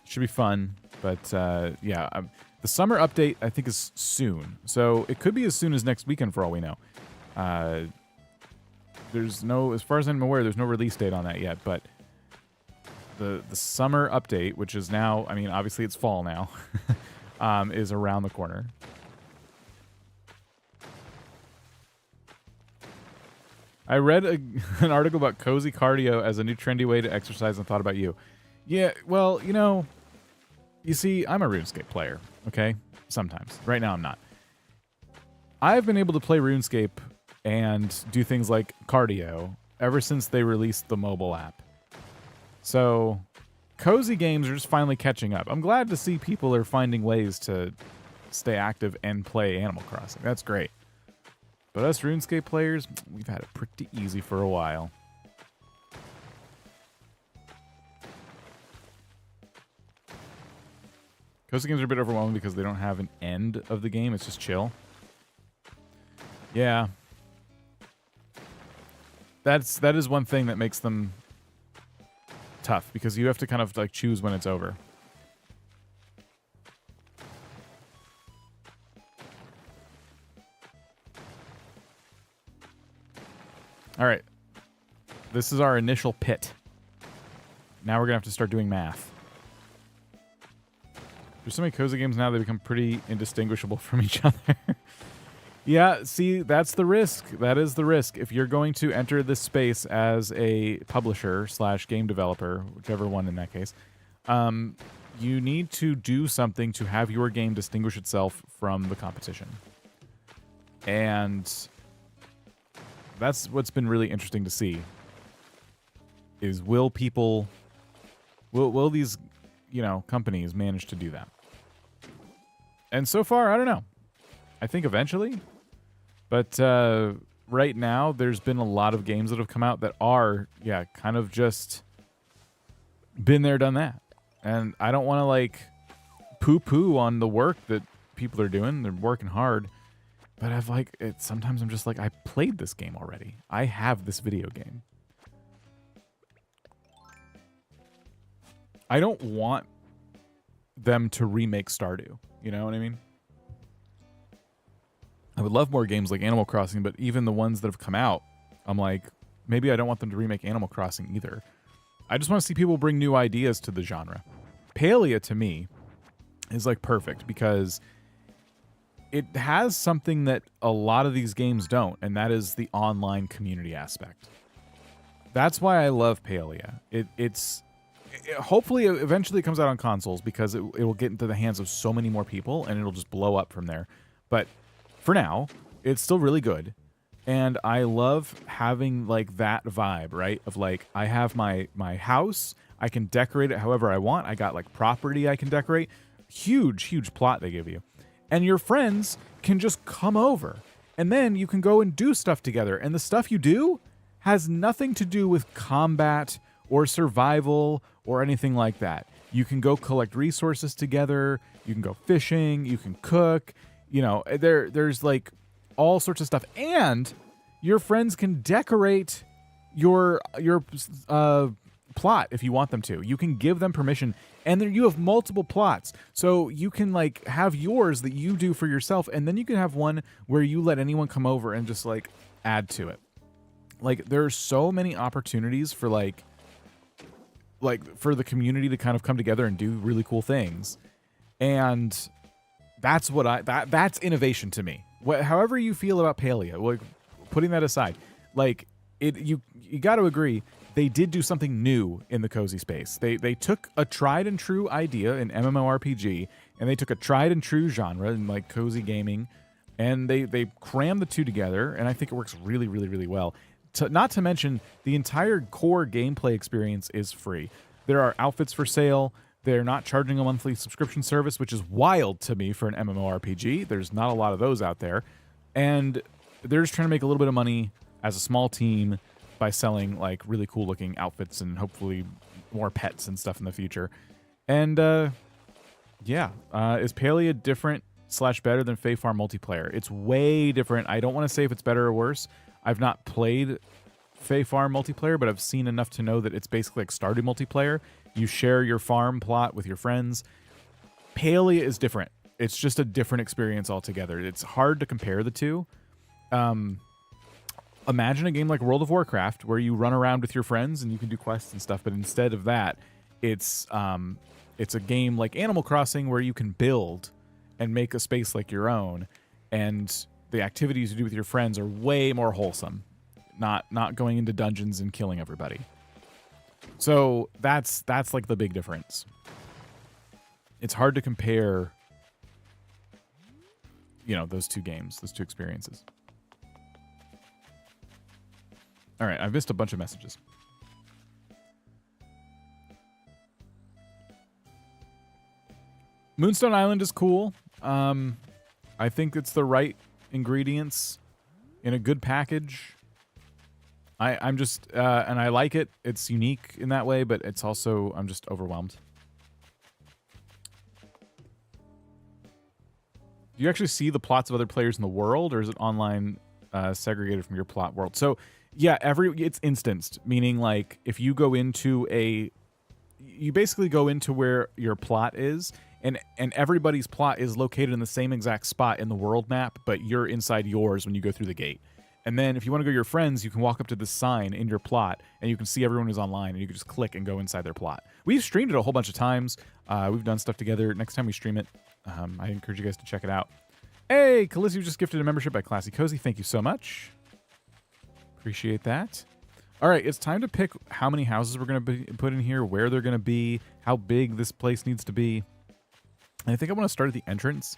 Should be fun, but yeah, the summer update I think is soon. So it could be as soon as next weekend for all we know. There's no, as far as I'm aware, there's no release date on that yet, but the summer update, which is now, I mean, obviously it's fall now, is around the corner. I read an article about cozy cardio as a new trendy way to exercise and thought about you. Yeah, well, you know, you see, I'm a RuneScape player, okay? Sometimes. Right now I'm not. I've been able to play RuneScape and do things like cardio ever since they released the mobile app. So, cozy games are just finally catching up. I'm glad to see people are finding ways to stay active and play Animal Crossing. That's great. But us RuneScape players, we've had it pretty easy for a while. Cozy games are a bit overwhelming because they don't have an end of the game. It's just chill. Yeah. That is one thing that makes them tough because you have to kind of like choose when it's over. All right. This is our initial pit. Now we're going to have to start doing math. There's so many cozy games now they become pretty indistinguishable from each other. Yeah, see, that's the risk. That is the risk. If you're going to enter this space as a publisher / game developer, whichever one in that case, you need to do something to have your game distinguish itself from the competition. And that's what's been really interesting to see is will these, you know, companies manage to do that? And so far, I don't know. I think eventually, but right now, there's been a lot of games that have come out that are, yeah, kind of just been there, done that. And I don't want to like poo-poo on the work that people are doing. They're working hard. But I've like, sometimes I'm just like, I played this game already. I have this video game. I don't want them to remake Stardew. You know what I mean? I would love more games like Animal Crossing, but even the ones that have come out, I'm like, maybe I don't want them to remake Animal Crossing either. I just want to see people bring new ideas to the genre. Palia, to me, is like perfect because it has something that a lot of these games don't, and that is the online community aspect. That's why I love Palia. Hopefully eventually it comes out on consoles because it will get into the hands of so many more people and it'll just blow up from there. But for now, it's still really good. And I love having like that vibe, right? Of like, I have my house, I can decorate it however I want. I got like property I can decorate. Huge plot they give you. And your friends can just come over. And then you can go and do stuff together. And the stuff you do has nothing to do with combat or survival or anything like that. You can go collect resources together. You can go fishing. You can cook. You know, there's like all sorts of stuff. And your friends can decorate your plot if you want them to. You can give them permission. And then you have multiple plots. So you can like have yours that you do for yourself. And then you can have one where you let anyone come over and just like add to it. Like there are so many opportunities for like for the community to kind of come together and do really cool things. And that's what that's innovation to me. However you feel about Palia, like putting that aside, like you got to agree they did do something new in the cozy space. They took a tried and true idea in MMORPG and they took a tried and true genre in like cozy gaming and they crammed the two together and I think it works really, really, really well. Not to mention, the entire core gameplay experience is free. There are outfits for sale. They're not charging a monthly subscription service, which is wild to me for an MMORPG. There's not a lot of those out there. And they're just trying to make a little bit of money as a small team by selling like really cool looking outfits and hopefully more pets and stuff in the future. And yeah, is Palia different / better than Fae Farm multiplayer? It's way different. I don't want to say if it's better or worse. I've not played Fae Farm multiplayer, but I've seen enough to know that it's basically like Stardew multiplayer. You share your farm plot with your friends. Palia is different. It's just a different experience altogether. It's hard to compare the two. Imagine a game like World of Warcraft where you run around with your friends and you can do quests and stuff, but instead of that, it's a game like Animal Crossing where you can build and make a space like your own, and the activities you do with your friends are way more wholesome, not going into dungeons and killing everybody. So that's like the big difference. It's hard to compare, you know, those two games, those two experiences. All right, I've missed a bunch of messages. Moonstone Island is cool. I think it's the right ingredients in a good package. I'm just and I like it. It's unique in that way, but it's also I'm just overwhelmed. Do you actually see the plots of other players in the world, or is it online segregated from your plot world? So yeah, it's instanced, meaning like if you go into you basically go into where your plot is, and everybody's plot is located in the same exact spot in the world map, but you're inside yours when you go through the gate. And then if you want to go to your friends, you can walk up to this sign in your plot, and you can see everyone who's online, and you can just click and go inside their plot. We've streamed it a whole bunch of times. We've done stuff together. Next time we stream it, I encourage you guys to check it out. Hey, Calissio just gifted a membership by Classy Cozy. Thank you so much. Appreciate that. All right, it's time to pick how many houses we're going to put in here, where they're going to be, how big this place needs to be. And I think I want to start at the entrance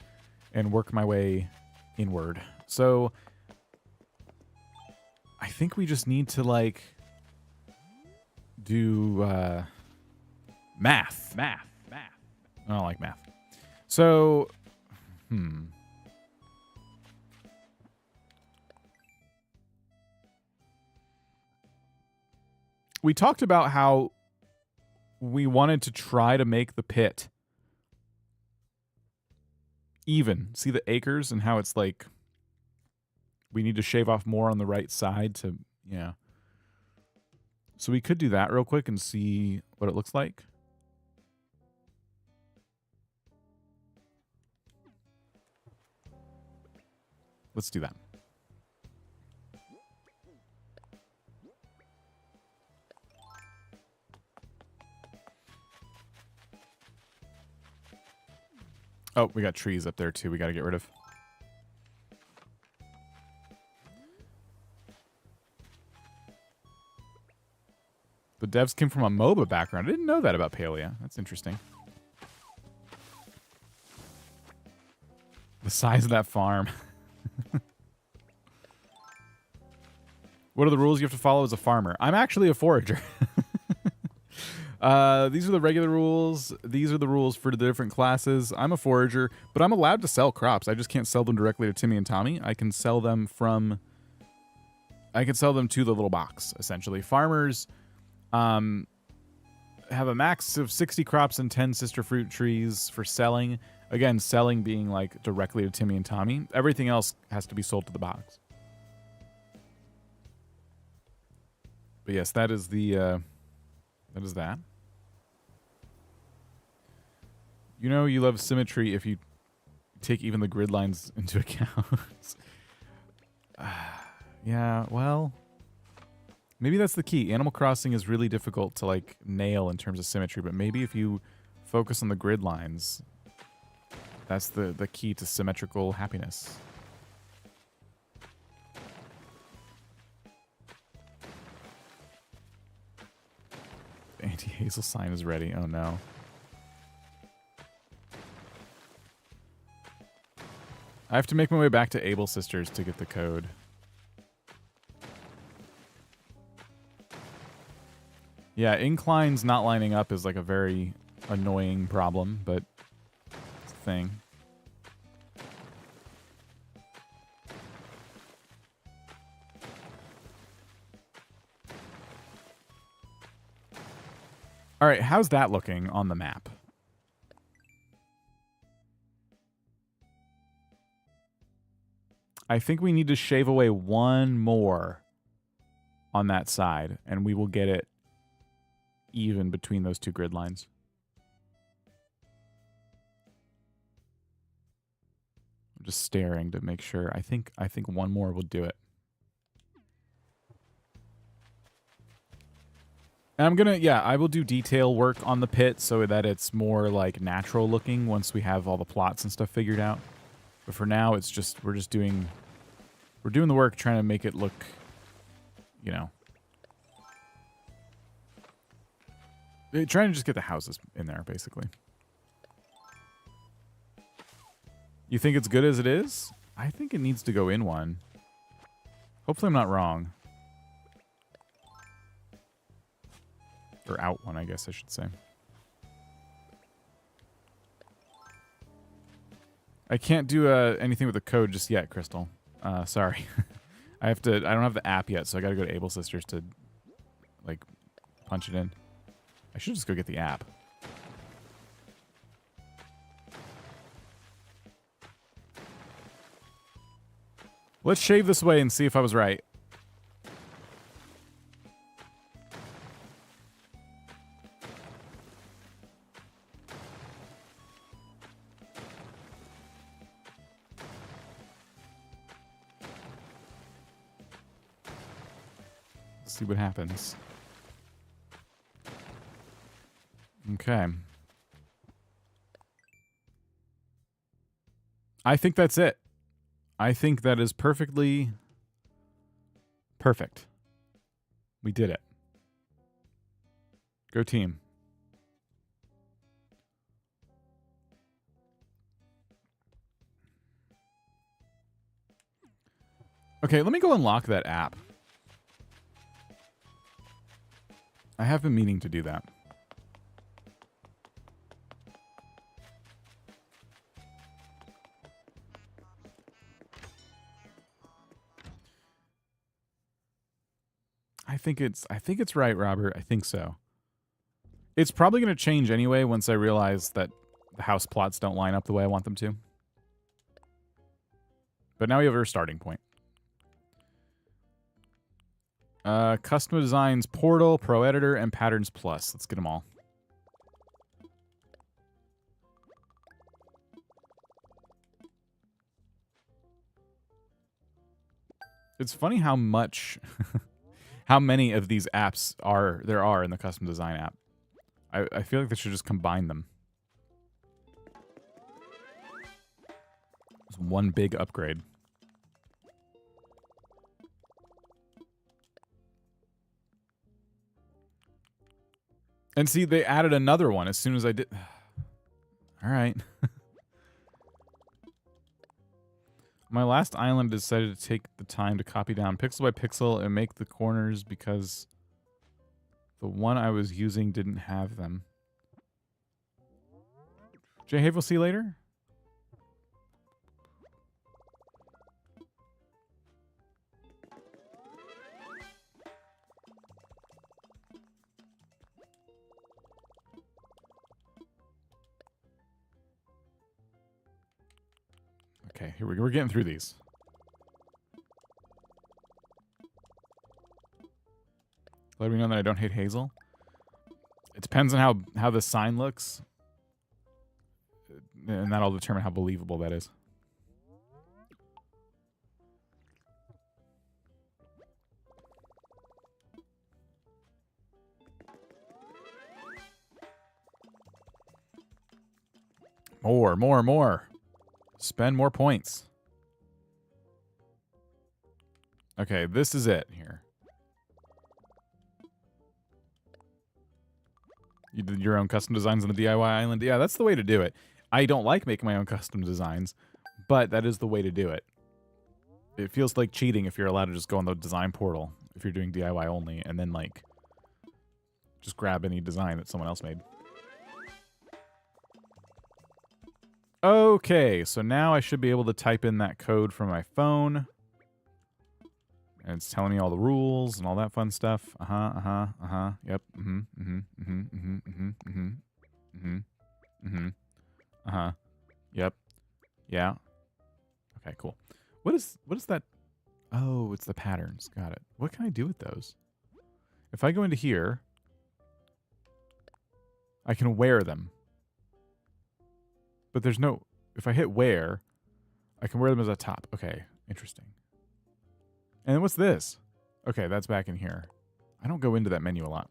and work my way inward. So I think we just need to like do math. I don't like math. So, we talked about how we wanted to try to make the pit even. See the acres and how it's like we need to shave off more on the right side to, yeah. So we could do that real quick and see what it looks like. Let's do that. Oh, we got trees up there too we got to get rid of. The devs came from a MOBA background. I didn't know that about Palia. That's interesting. The size of that farm. What are the rules you have to follow as a farmer? I'm actually a forager. These are the regular rules. These are the rules for the different classes. I'm a forager, but I'm allowed to sell crops. I just can't sell them directly to Timmy and Tommy. I can sell them to the little box, essentially. Farmers have a max of 60 crops and 10 sister fruit trees for selling. Again, selling being like directly to Timmy and Tommy. Everything else has to be sold to the box. But yes, that is that. You know you love symmetry if you take even the grid lines into account. Yeah, well, maybe that's the key. Animal Crossing is really difficult to like nail in terms of symmetry, but maybe if you focus on the grid lines, that's the key to symmetrical happiness. The anti-hazel sign is ready. Oh no. I have to make my way back to Able Sisters to get the code. Yeah, inclines not lining up is like a very annoying problem, but it's a thing. All right, how's that looking on the map? I think we need to shave away one more on that side, and we will get it even between those two grid lines. I'm just staring to make sure. I think one more will do it. And I'm gonna, yeah, I will do detail work on the pit so that it's more like natural looking once we have all the plots and stuff figured out. But for now, it's just we're doing the work, trying to make it look, you know, trying to just get the houses in there, basically. You think it's good as it is? I think it needs to go in one. Hopefully I'm not wrong. Or out one, I guess I should say. I can't do anything with the code just yet, Crystal. Sorry. I don't have the app yet, so I gotta go to Able Sisters to, like, punch it in. I should just go get the app. Let's shave this away and see if I was right. See what happens. Okay. I think that's it. I think that is perfectly perfect. We did it. Go team. Okay, let me go unlock that app. I have been meaning to do that. I think it's right, Robert. I think so. It's probably going to change anyway once I realize that the house plots don't line up the way I want them to. But now we have our starting point. Custom Designs Portal, Pro Editor, and Patterns Plus. Let's get them all. It's funny how much, how many of these apps there are in the Custom Design app. I feel like they should just combine them. It's one big upgrade. And see, they added another one as soon as I did. All right. My last island decided to take the time to copy down pixel by pixel and make the corners because the one I was using didn't have them. Jay Have, we'll see you later. Okay, here we go. We're getting through these. Let me know that I don't hate Hazel. It depends on how the sign looks. And that'll determine how believable that is. More. Spend more points. Okay, this is it here. You did your own custom designs on the DIY island? Yeah, that's the way to do it. I don't like making my own custom designs, but that is the way to do it. It feels like cheating if you're allowed to just go on the design portal if you're doing DIY only and then, like, just grab any design that someone else made. Okay, so now I should be able to type in that code from my phone. And it's telling me all the rules and all that fun stuff. Yep. Yep. Yeah. Okay, cool. What is that? Oh, it's the patterns. Got it. What can I do with those? If I go into here, I can wear them. But there's no... If I hit wear, I can wear them as a top. Okay, interesting. And then what's this? Okay, that's back in here. I don't go into that menu a lot.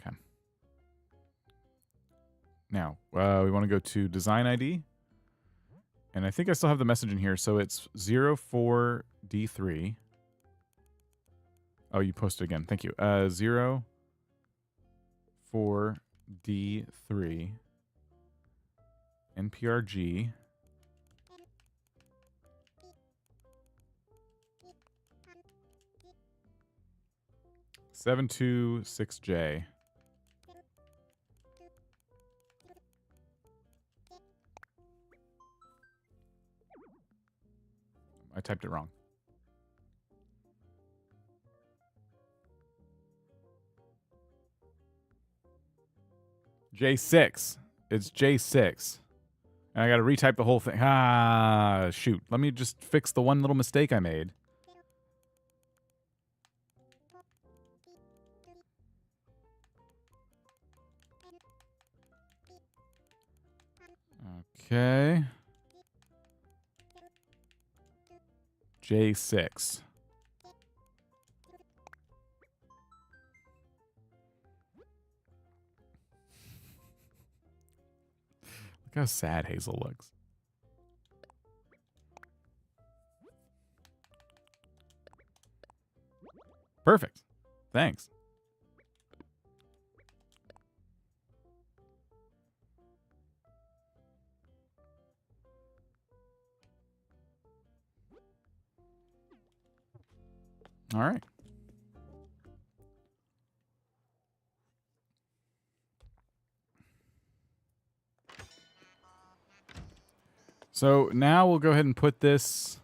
Okay. Now, we want to go to Design ID. And I think I still have the message in here. So it's 04D3. Oh, you posted again. Thank you. 04D3. NPRG. 726J. I typed it wrong. J6. It's J6. And I got to retype the whole thing. Ah, shoot. Let me just fix the one little mistake I made. Okay. J6. Look how sad Hazel looks. Perfect. Thanks. All right. So now we'll go ahead and put this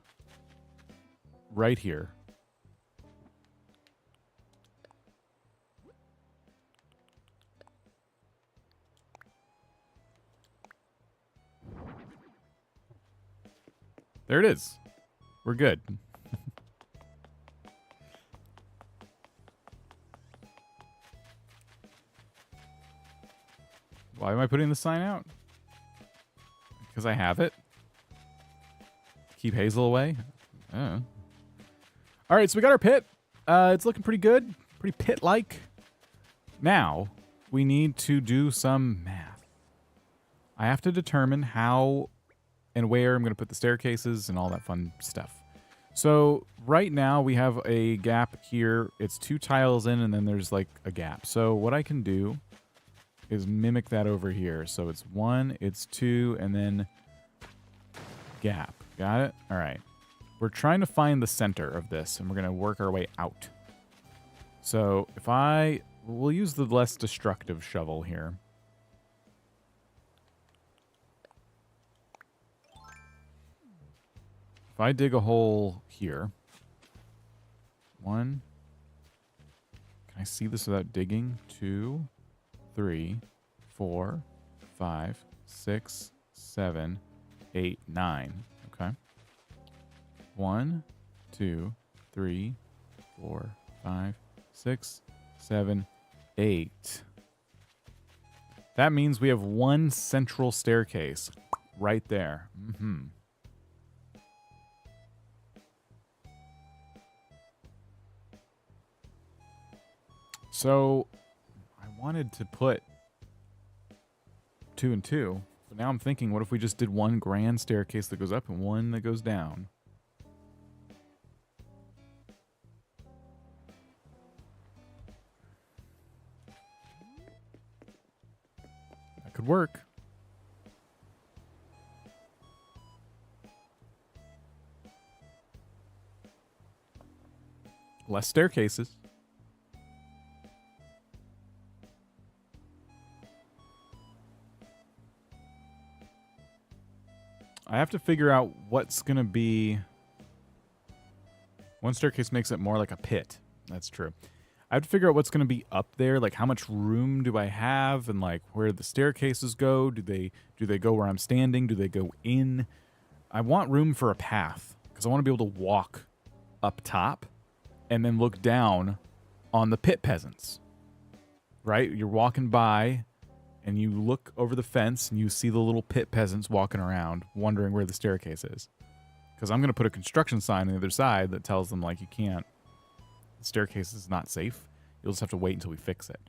right here. There it is. We're good. Why am I putting the sign out? Because I have it. Keep Hazel away. All right, so we got our pit. It's looking pretty good. Pretty pit-like. Now, we need to do some math. I have to determine how and where I'm going to put the staircases and all that fun stuff. So right now we have a gap here. It's 2 tiles in and then there's like a gap. So what I can do is mimic that over here. So it's 1, it's 2, and then gap. Got it? All right. We're trying to find the center of this, and we're going to work our way out. So if we'll use the less destructive shovel here. If I dig a hole here. 1. Can I see this without digging? 2, 3, 4, 5, 6, 7, 8, 9. Okay. 1, 2, 3, 4, 5, 6, 7, 8. That means we have 1 central staircase right there. So I wanted to put 2 and 2, but now I'm thinking, what if we just did 1 grand staircase that goes up and 1 that goes down? That could work. Less staircases. I have to figure out what's going to be... 1 staircase makes it more like a pit. That's true. I have to figure out what's going to be up there. Like, how much room do I have? And, like, where the staircases go? Do they go where I'm standing? Do they go in? I want room for a path. Because I want to be able to walk up top and then look down on the pit peasants. Right? You're walking by... and you look over the fence and you see the little pit peasants walking around wondering where the staircase is. Because I'm going to put a construction sign on the other side that tells them, like, you can't... the staircase is not safe. You'll just have to wait until we fix it.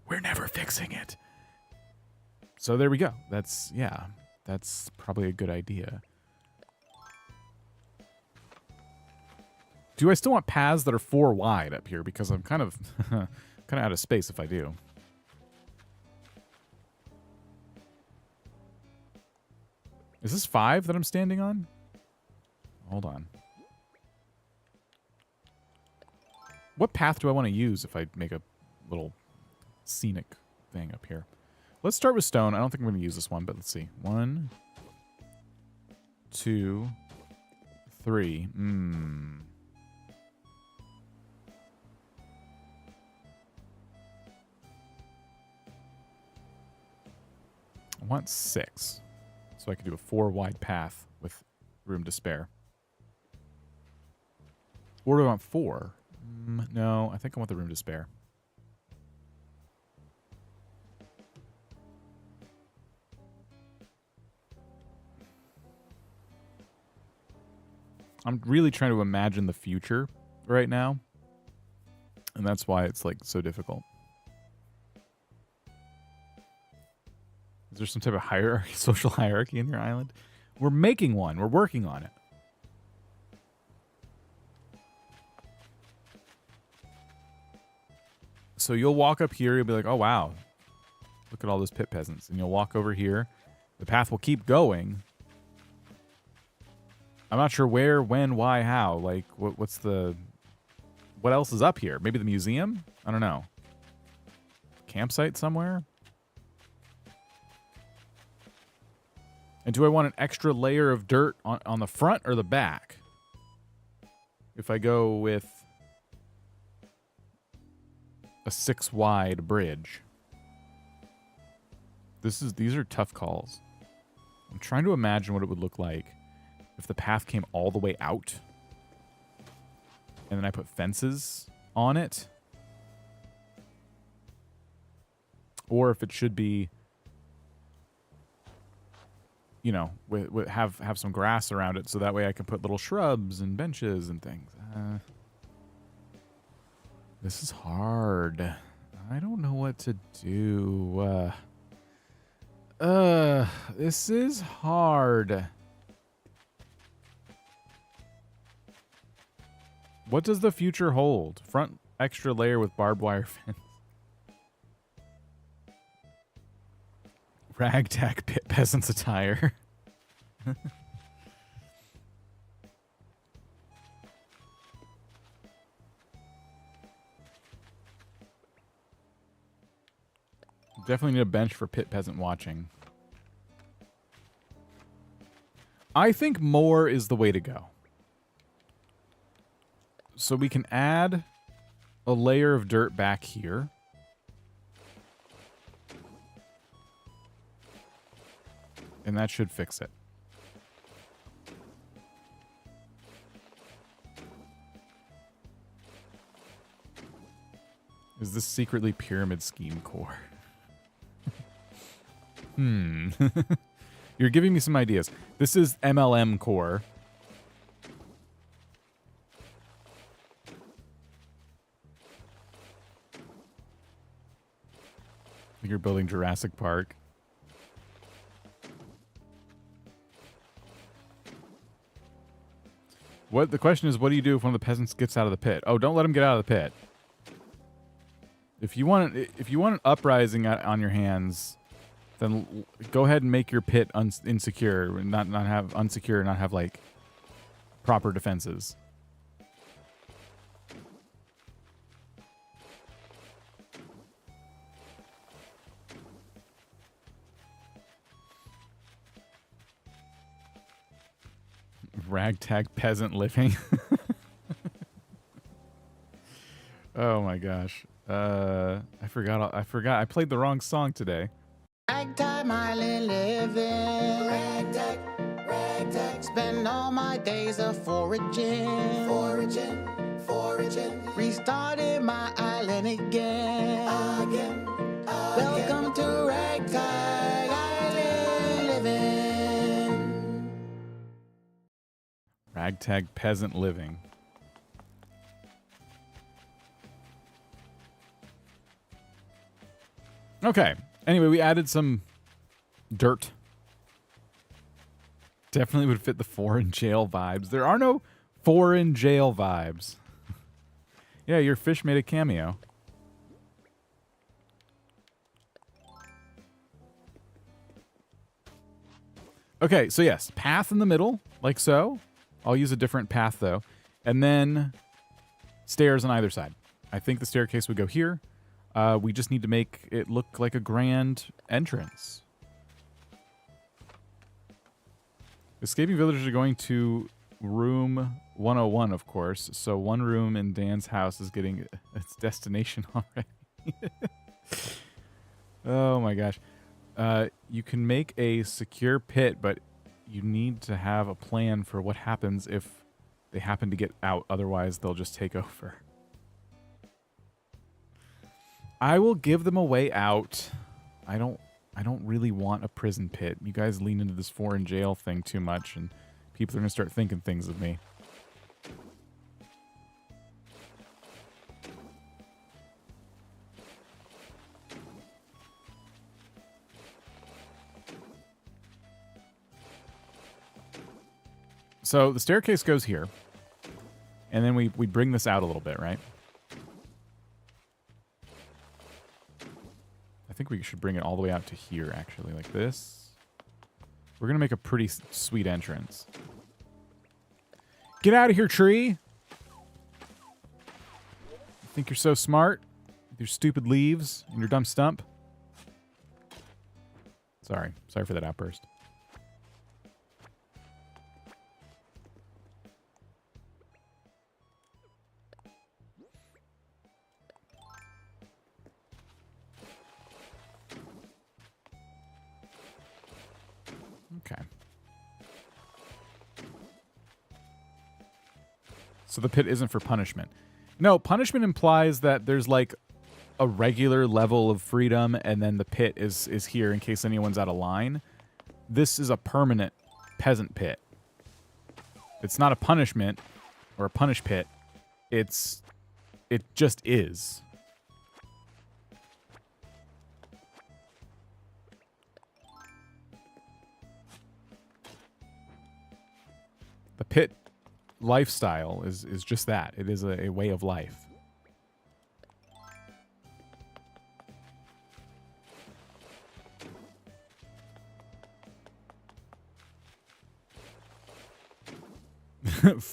We're never fixing it. So there we go. That's probably a good idea. Do I still want paths that are 4 wide up here? Because I'm kind of out of space if I do. Is this 5 that I'm standing on? Hold on. What path do I want to use if I make a little scenic thing up here? Let's start with stone. I don't think I'm going to use this one, but let's see. 1, 2, 3. I want 6. So I could do a 4 wide path with room to spare. Or do I want 4? No, I think I want the room to spare. I'm really trying to imagine the future right now. And that's why it's like so difficult. Is there some type of hierarchy, social hierarchy in your island? We're making one. We're working on it. So you'll walk up here. You'll be like, oh, wow. Look at all those pit peasants. And you'll walk over here. The path will keep going. I'm not sure where, when, why, how. Like, what's the what else is up here? Maybe the museum? I don't know. Campsite somewhere? And do I want an extra layer of dirt on the front or the back? If I go with a 6-wide bridge. These are tough calls. I'm trying to imagine what it would look like if the path came all the way out and then I put fences on it. Or if it should be, you know, have some grass around it so that way I can put little shrubs and benches and things. This is hard. I don't know what to do. This is hard. What does the future hold? Front extra layer with barbed wire fence. Ragtag peasant's attire. Definitely need a bench for pit peasant watching. I think more is the way to go. So we can add a layer of dirt back here. And that should fix it. Is this secretly pyramid scheme core? You're giving me some ideas. This is MLM core. I think you're building Jurassic Park. The question is, what do you do if one of the peasants gets out of the pit? Oh, don't let him get out of the pit. If you want an uprising on your hands, then go ahead and make your pit insecure, not have unsecure, not have like proper defenses. Ragtag peasant living. Oh my gosh. I forgot. I played the wrong song today. Ragtag island living. Ragtag, ragtag. Spend all my days a foraging. Restarted my island again. Welcome to Ragtag Island living. Ragtag peasant living. Okay. Anyway, we added some dirt. Definitely would fit the foreign jail vibes. There are no foreign jail vibes. Yeah, your fish made a cameo. Okay, so yes, path in the middle, like so. I'll use a different path, though. And then stairs on either side. I think the staircase would go here. We just need to make it look like a grand entrance. Escaping villagers are going to room 101, of course. So one room in Dan's house is getting its destination already. Oh my gosh. You can make a secure pit, but you need to have a plan for what happens if they happen to get out. Otherwise, they'll just take over. I will give them a way out. I don't really want a prison pit. You guys lean into this foreign jail thing too much, and people are going to start thinking things of me. So the staircase goes here, and then we bring this out a little bit, right? I think we should bring it all the way out to here, actually, like this. We're going to make a pretty sweet entrance. Get out of here, tree! Think you're so smart with your stupid leaves and your dumb stump? Sorry for that outburst. Okay. So the pit isn't for punishment. No, punishment implies that there's like a regular level of freedom and then the pit is here in case anyone's out of line. This is a permanent peasant pit. It's not a punishment or a punish pit. It just is. The pit lifestyle is just that. It is a way of life.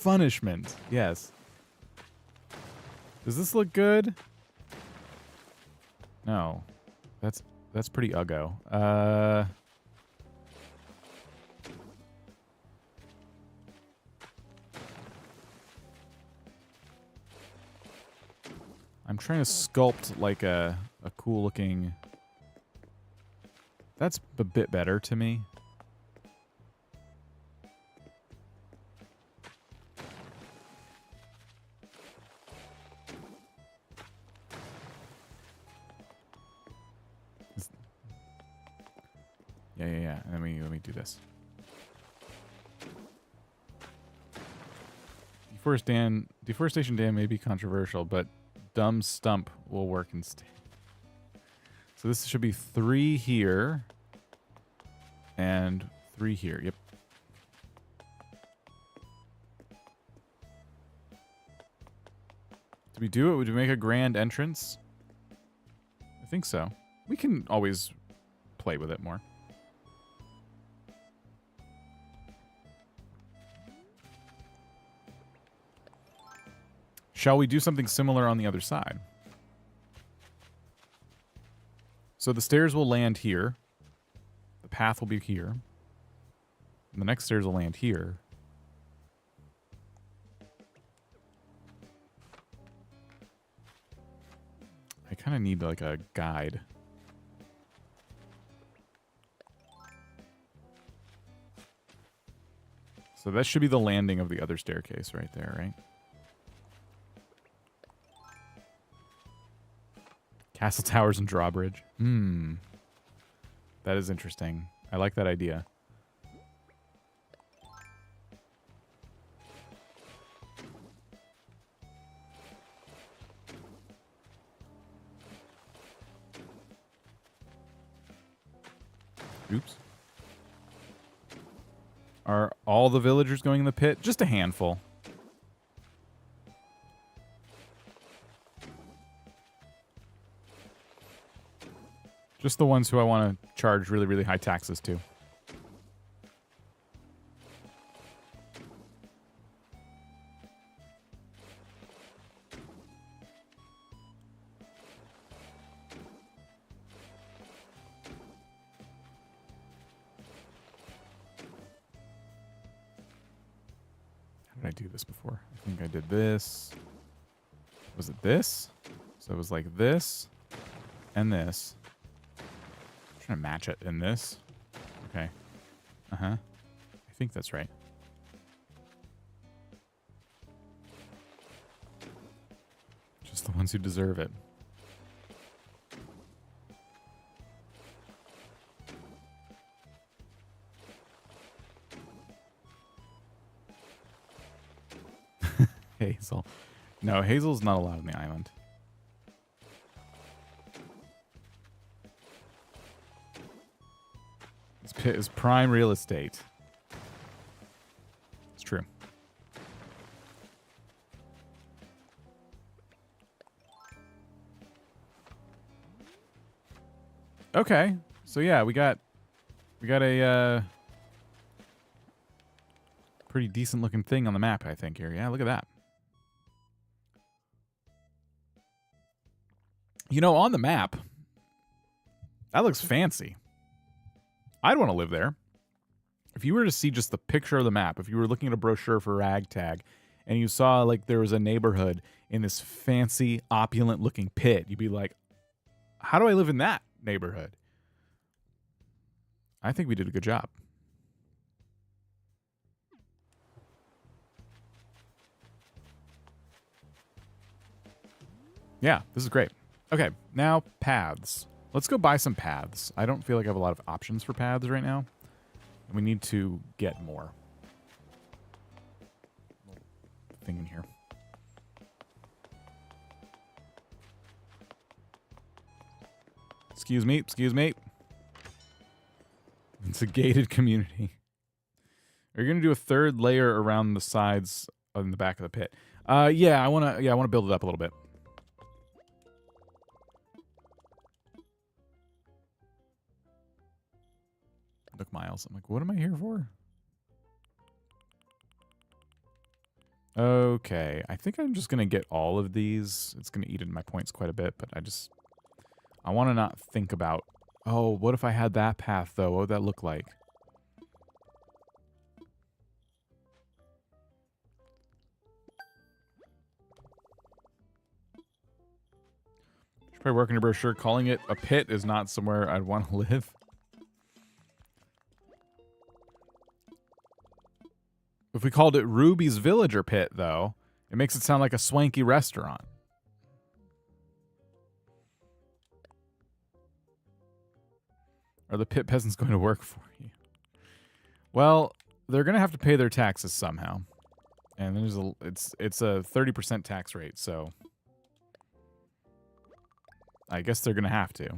Punishment. Yes. Does this look good? No. That's pretty uggo. I'm trying to sculpt like a cool looking... That's a bit better to me. Yeah. Let me do this. Deforestation dam may be controversial, but dumb stump will work instead. So this should be 3 here and 3 here. Yep. Did we do it? Would we make a grand entrance? I think so. We can always play with it more. Shall we do something similar on the other side? So the stairs will land here. The path will be here. And the next stairs will land here. I kind of need like a guide. So that should be the landing of the other staircase right there, right? Castle towers and drawbridge. That is interesting. I like that idea. Oops. Are all the villagers going in the pit? Just a handful. Just the ones who I want to charge really, really high taxes to. How did I do this before? I think I did this. Was it this? So it was like this and this. Trying to match it in this. Okay. I think that's right. Just the ones who deserve it. Hazel. No, Hazel's not allowed on the island. This pit is prime real estate. It's true. Okay. So yeah, we got a pretty decent looking thing on the map, I think, here. Yeah, look at that. You know, on the map, that looks fancy. I'd want to live there. If you were to see just the picture of the map, if you were looking at a brochure for Ragtag, and you saw like there was a neighborhood in this fancy, opulent-looking pit, you'd be like, how do I live in that neighborhood? I think we did a good job. Yeah, this is great. Okay, now paths. Let's go buy some paths. I don't feel like I have a lot of options for paths right now. We need to get more. Thing in here. Excuse me, excuse me. It's a gated community. Are you gonna do a third layer around the sides in the back of the pit? Yeah, I wanna build it up a little bit. Look, Miles. I'm like, what am I here for? Okay, I think I'm just gonna get all of these. It's gonna eat into my points quite a bit, but I want to not think about, oh, what if I had that path, though? What would that look like? Should probably work on your brochure. Calling it a pit is not somewhere I'd want to live. If we called it Ruby's Villager Pit, though, it makes it sound like a swanky restaurant. Are the pit peasants going to work for you? Well, they're going to have to pay their taxes somehow. And there's it's a 30% tax rate, so I guess they're going to have to.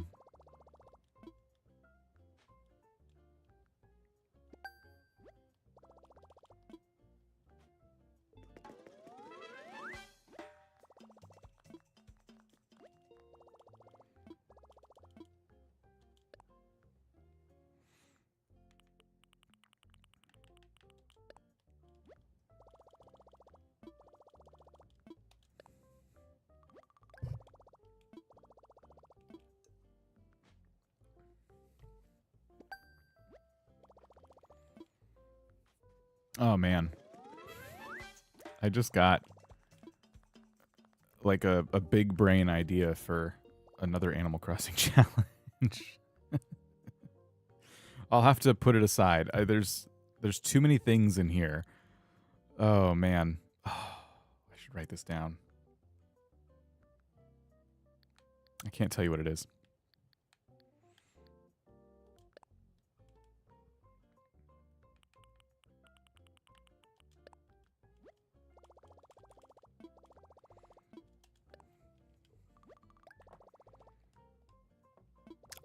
Oh, man. I just got, like, a big brain idea for another Animal Crossing challenge. I'll have to put it aside. There's too many things in here. Oh, man. Oh, I should write this down. I can't tell you what it is.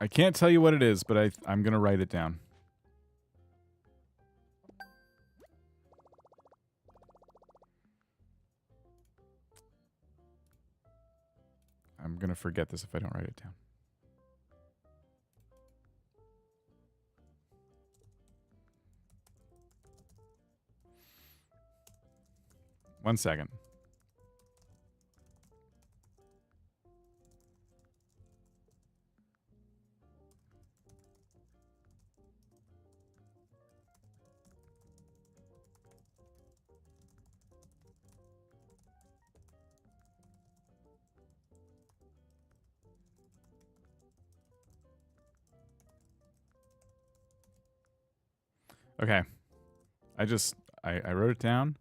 I can't tell you what it is, but I'm going to write it down. I'm going to forget this if I don't write it down. One second. Okay. I wrote it down.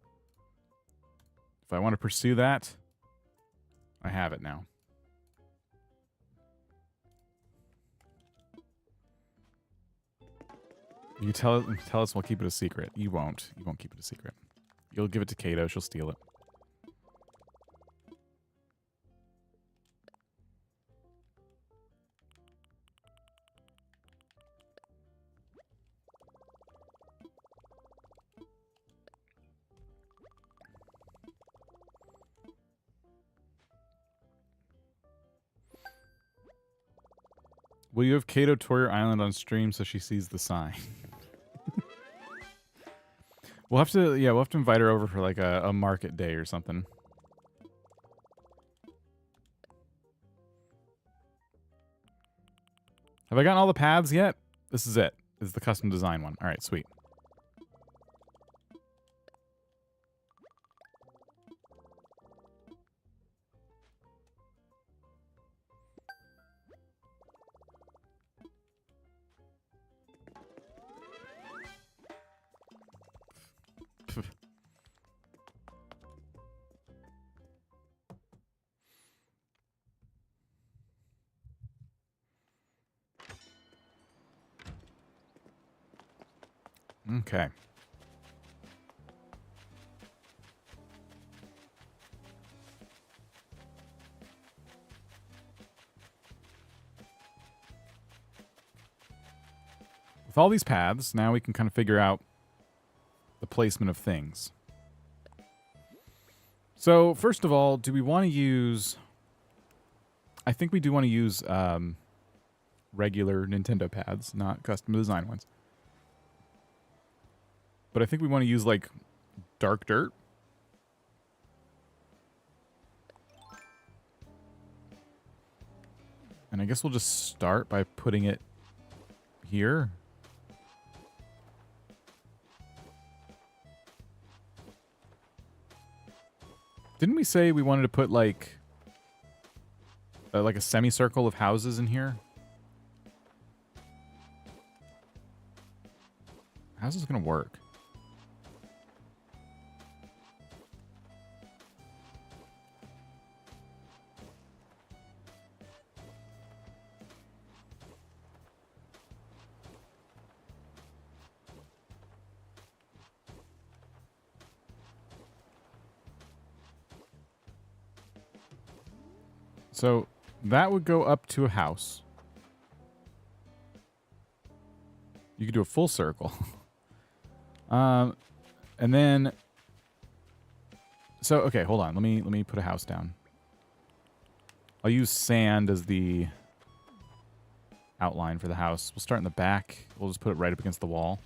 If I want to pursue that, I have it now. You tell us we'll keep it a secret. You won't. You won't keep it a secret. You'll give it to Kato. She'll steal it. Will you have Kato tour your island on stream so she sees the sign? We'll have to invite her over for like a market day or something. Have I gotten all the paths yet? This is it. This is the custom design one. All right, sweet. Okay. With all these paths, now we can kind of figure out the placement of things. So, first of all, do we want to use... I think we do want to use regular Nintendo paths, not custom design ones. But I think we want to use, like, dark dirt. And I guess we'll just start by putting it here. Didn't we say we wanted to put, like a semicircle of houses in here? How's this going to work? So that would go up to a house. You could do a full circle. And then so okay, hold on. Let me put a house down. I'll use sand as the outline for the house. We'll start in the back. We'll just put it right up against the wall.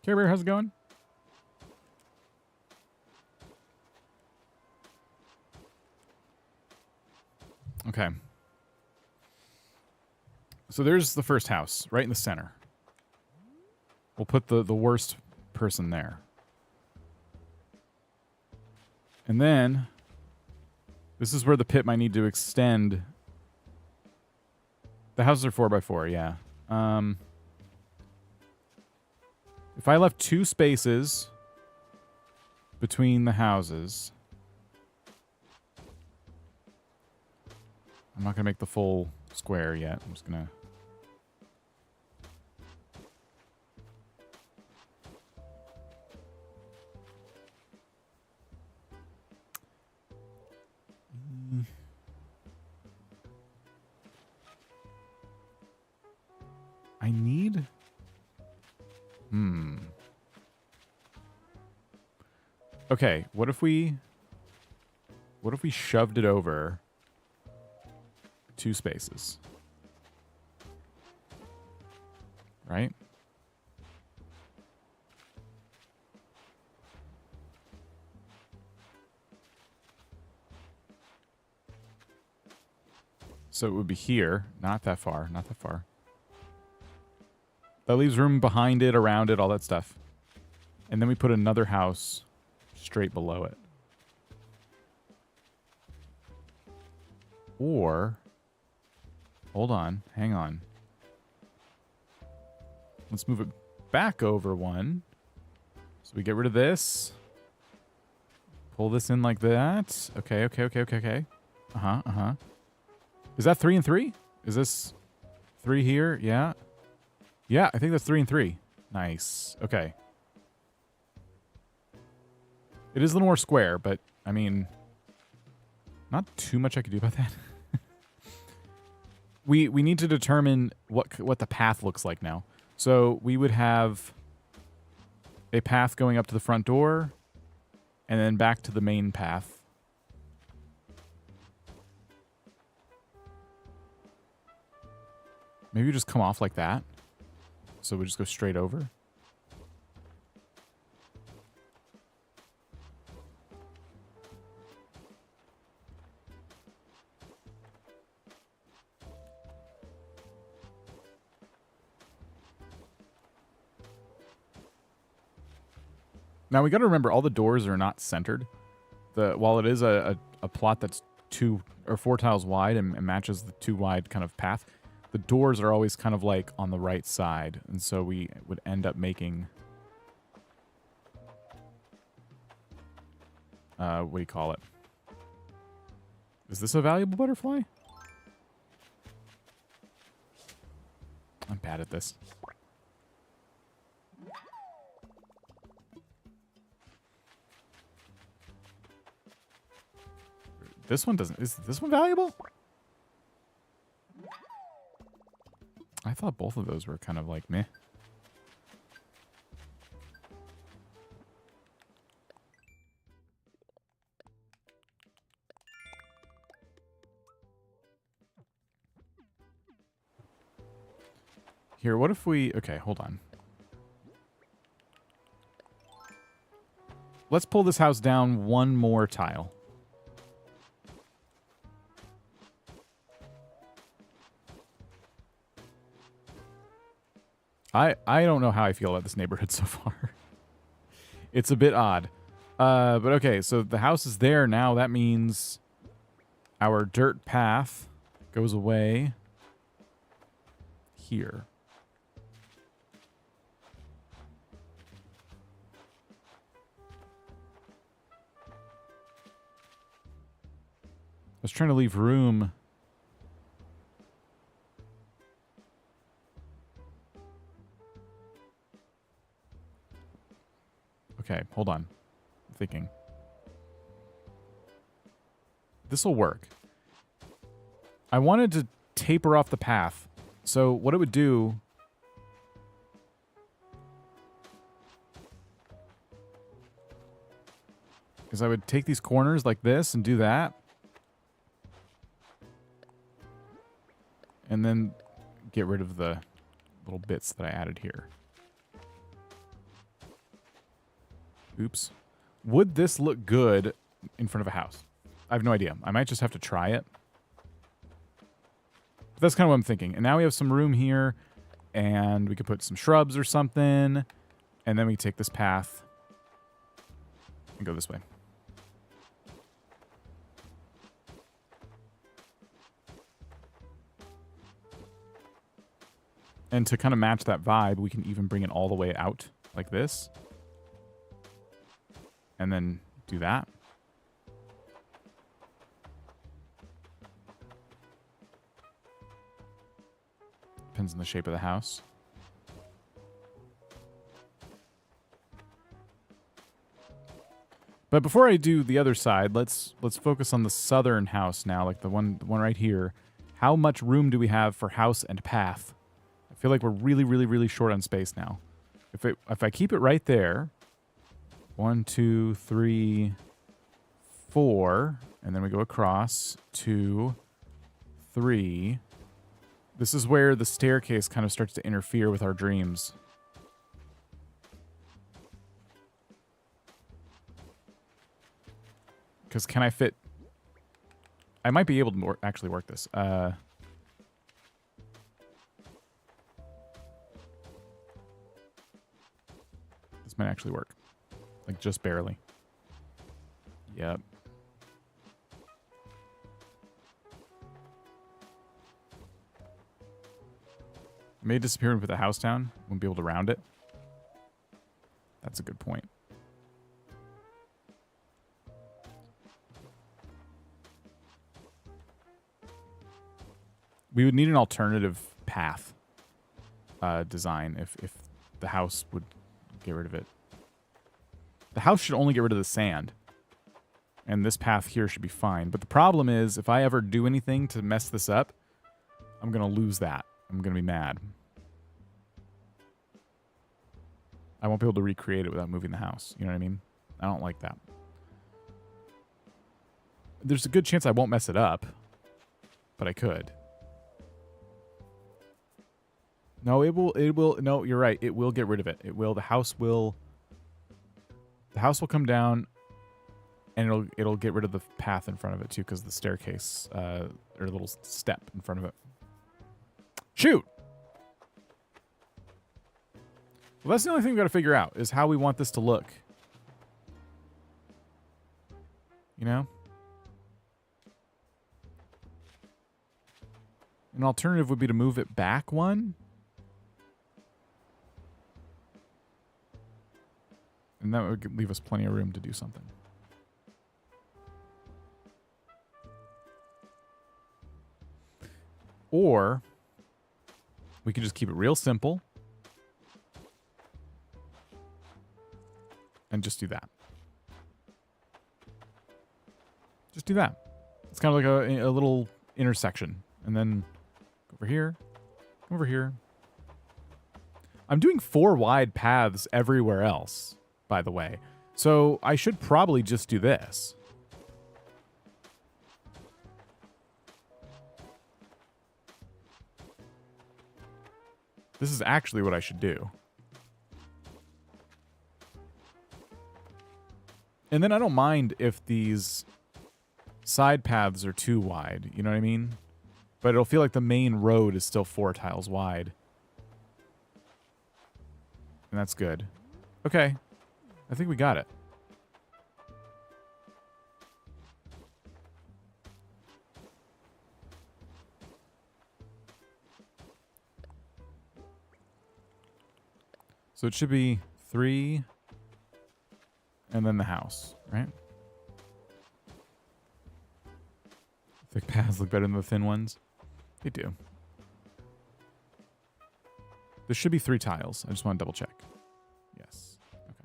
Care Bear, how's it going? Okay. So there's the first house, right in the center. We'll put the worst person there. And then, this is where the pit might need to extend. The houses are 4x4, yeah. If I left 2 spaces between the houses, I'm not going to make the full square yet. I'm just going to... I need... Okay, what if we shoved it over 2 spaces? Right? So it would be here, not that far, not that far. That leaves room behind it, around it, all that stuff. And then we put another house straight below it. Or, hold on, hang on. Let's move it back over 1. So we get rid of this. Pull this in like that. Okay. Uh-huh. Is that 3 and 3? Is this 3 here? Yeah. Yeah, I think that's 3 and 3. Nice. Okay. It is a little more square, but, I mean, not too much I could do about that. We need to determine what the path looks like now. So we would have a path going up to the front door, and then back to the main path. Maybe just come off like that. So we just go straight over. Now we got to remember all the doors are not centered. While it is a plot that's 2 or 4 tiles wide and matches the 2 wide kind of path, the doors are always kind of like on the right side, and so we would end up making what do you call it? Is this a valuable butterfly? I'm bad at this. This one doesn't. Is this one valuable? I thought both of those were kind of like meh. Here, what if we... Okay, hold on. Let's pull this house down 1 more tile. I don't know how I feel about this neighborhood so far. It's a bit odd. But okay, so the house is there now. That means our dirt path goes away here. I was trying to leave room. Okay, hold on. I'm thinking. This'll work. I wanted to taper off the path. So what it would do is I would take these corners like this and do that. And then get rid of the little bits that I added here. Oops. Would this look good in front of a house? I have no idea. I might just have to try it. But that's kind of what I'm thinking. And now we have some room here, and we could put some shrubs or something, and then we take this path and go this way. And to kind of match that vibe, we can even bring it all the way out like this. And then do that. Depends on the shape of the house. But before I do the other side, let's focus on the southern house now, like the one right here. How much room do we have for house and path? I feel like we're really, really, really short on space now. If I keep it right there, 1, 2, 3, 4, and then we go across 2, 3. This is where the staircase kind of starts to interfere with our dreams. Because can I fit... I might be able to actually work this. This might actually work. Like, just barely. Yep. I may disappear and put the house down. Won't be able to round it. That's a good point. We would need an alternative path design if the house would get rid of it. The house should only get rid of the sand. And this path here should be fine. But the problem is, if I ever do anything to mess this up, I'm going to lose that. I'm going to be mad. I won't be able to recreate it without moving the house. You know what I mean? I don't like that. There's a good chance I won't mess it up. But I could. No, it will, no, you're right. It will get rid of it. It will, the house will come down and it'll get rid of the path in front of it too because the staircase, or little step in front of it. Shoot! Well, that's the only thing we've got to figure out is how we want this to look. You know? An alternative would be to move it back one. And that would leave us plenty of room to do something. Or we can just keep it real simple and just do that. Just do that. It's kind of like a little intersection. And then go over here, go over here. I'm doing 4 wide paths everywhere else, by the way. So I should probably just do this. This is actually what I should do. And then I don't mind if these side paths are too wide, you know what I mean? But it'll feel like the main road is still 4 tiles wide. And that's good. Okay. I think we got it. So it should be 3 and then the house, right? Thick paths look better than the thin ones. They do. There should be 3 tiles. I just want to double check. Yes. Okay.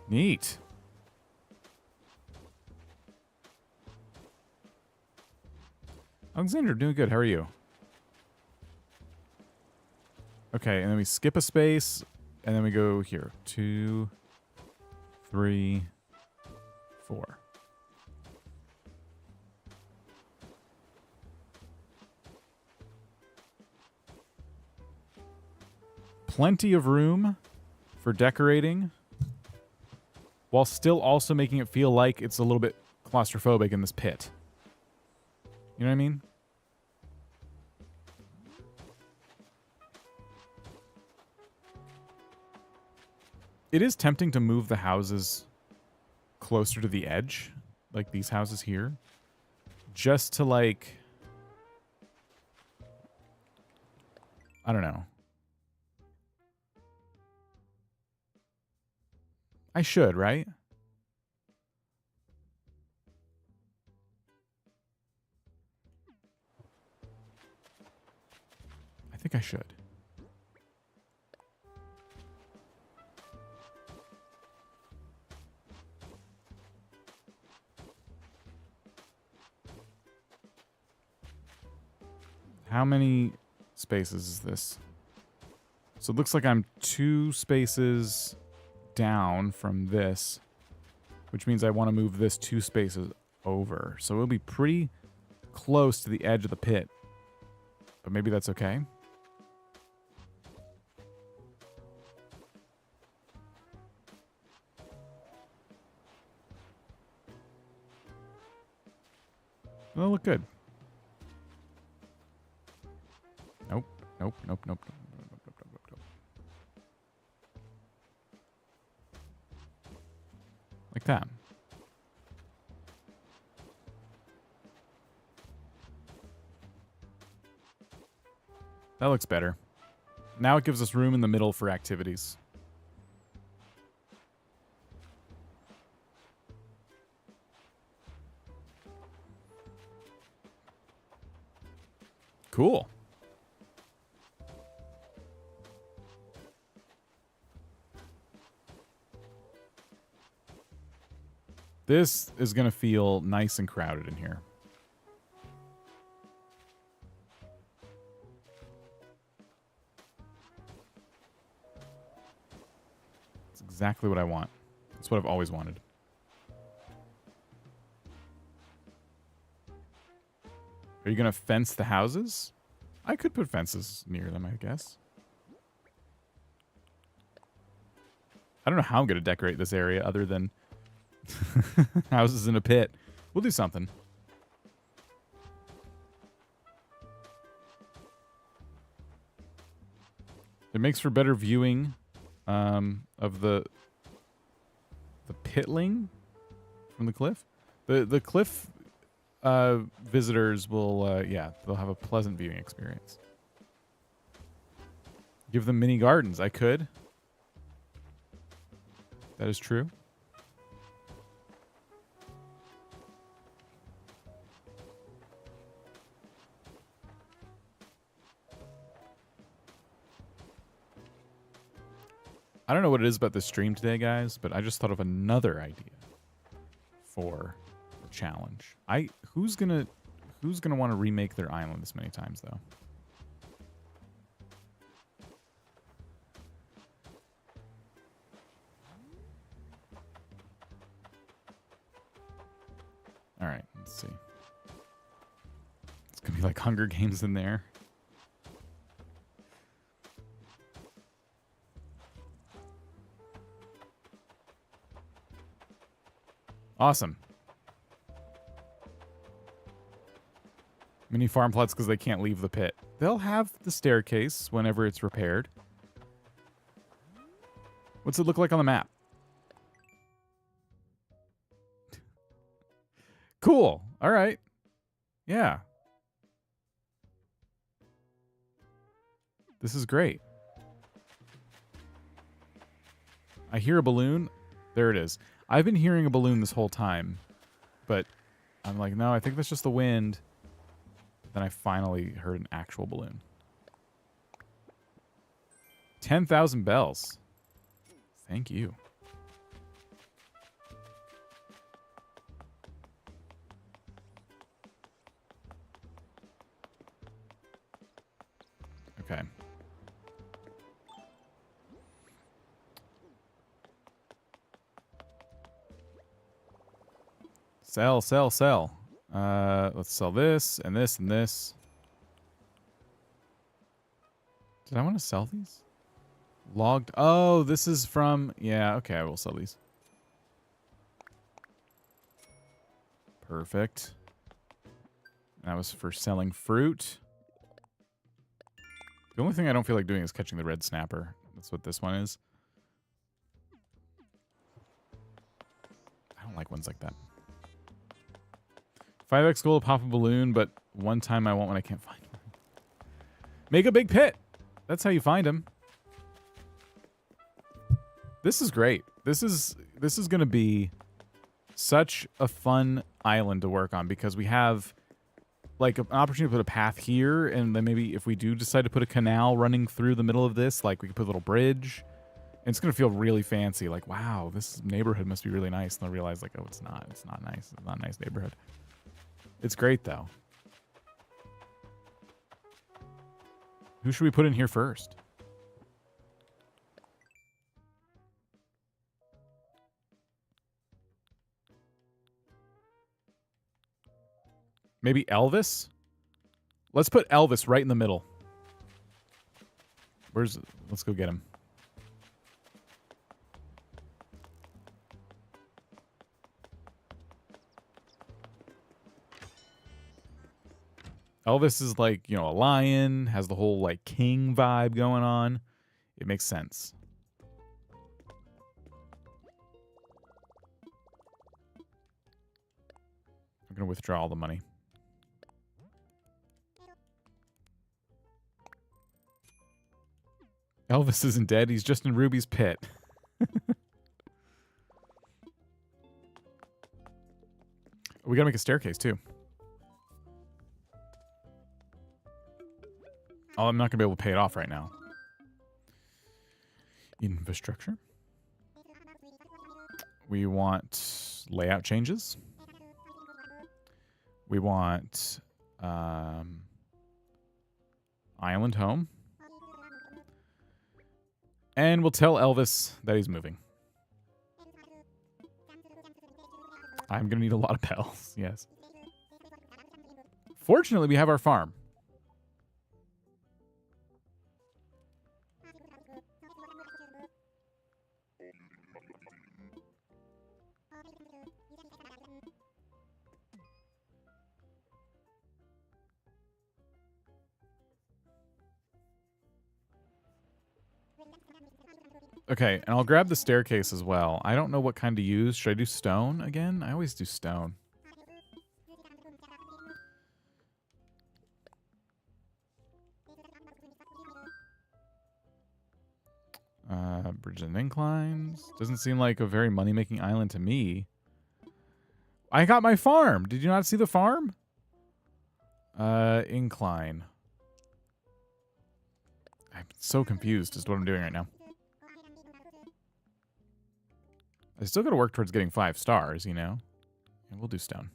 Neat. Alexander, doing good. How are you? Okay, and then we skip a space, and then we go here. 2, 3, 4. Plenty of room for decorating, while still also making it feel like it's a little bit claustrophobic in this pit. You know what I mean? It is tempting to move the houses closer to the edge, like these houses here, just to like, I don't know. I should, right? I think I should. How many spaces is this? So it looks like I'm 2 spaces down from this, which means I want to move this 2 spaces over. So it'll be pretty close to the edge of the pit. But maybe that's okay. That'll look good. Nope. Nope. Nope. Nope. Nope. Nope. Nope. Nope. Nope. Like that. That looks better. Now it gives us room in the middle for activities. Cool. This is going to feel nice and crowded in here. Exactly what I want. That's what I've always wanted. Are you going to fence the houses? I could put fences near them, I guess. I don't know how I'm going to decorate this area other than houses in a pit. We'll do something. It makes for better viewing of the pitling from the cliff. The cliff visitors will, yeah, they'll have a pleasant viewing experience. Give them mini gardens. I could. That is true. I don't know what it is about this stream today, guys, but I just thought of another idea for a challenge. Who's gonna want to remake their island this many times, though? All right, let's see. It's gonna be like Hunger Games in there. Awesome. Mini farm plots because they can't leave the pit. They'll have the staircase whenever it's repaired. What's it look like on the map? Cool. All right. Yeah. This is great. I hear a balloon. There it is. I've been hearing a balloon this whole time, but I'm like, no, I think that's just the wind. Then I finally heard an actual balloon. 10,000 bells. Thank you. Okay. Sell, sell, sell. Let's sell this and this and this. Did I want to sell these? Logged. Oh, this is from... Yeah, okay, I will sell these. Perfect. That was for selling fruit. The only thing I don't feel like doing is catching the red snapper. That's what this one is. I don't like ones like that. 5x gold, pop a balloon, but one time I want when I can't find one. Make a big pit. That's how you find them. This is great. This is going to be such a fun island to work on because we have like an opportunity to put a path here, and then maybe if we do decide to put a canal running through the middle of this, like we could put a little bridge. And it's going to feel really fancy. Like, wow, this neighborhood must be really nice. And I'll realize like, oh, it's not. It's not nice. It's not a nice neighborhood. It's great, though. Who should we put in here first? Maybe Elvis? Let's put Elvis right in the middle. Let's go get him. Elvis is like, you know, a lion, has the whole like king vibe going on. It makes sense. I'm going to withdraw all the money. Elvis isn't dead. He's just in Ruby's pit. We got to make a staircase too. Oh, I'm not going to be able to pay it off right now. Infrastructure. We want layout changes. We want island home. And we'll tell Elvis that he's moving. I'm going to need a lot of bells. Yes. Fortunately, we have our farm. Okay, and I'll grab the staircase as well. I don't know what kind to use. Should I do stone again? I always do stone. Bridges and inclines. Doesn't seem like a very money-making island to me. I got my farm. Did you not see the farm? Incline. I'm so confused as to what I'm doing right now. I still got to work towards getting 5 stars, you know? And we'll do stone.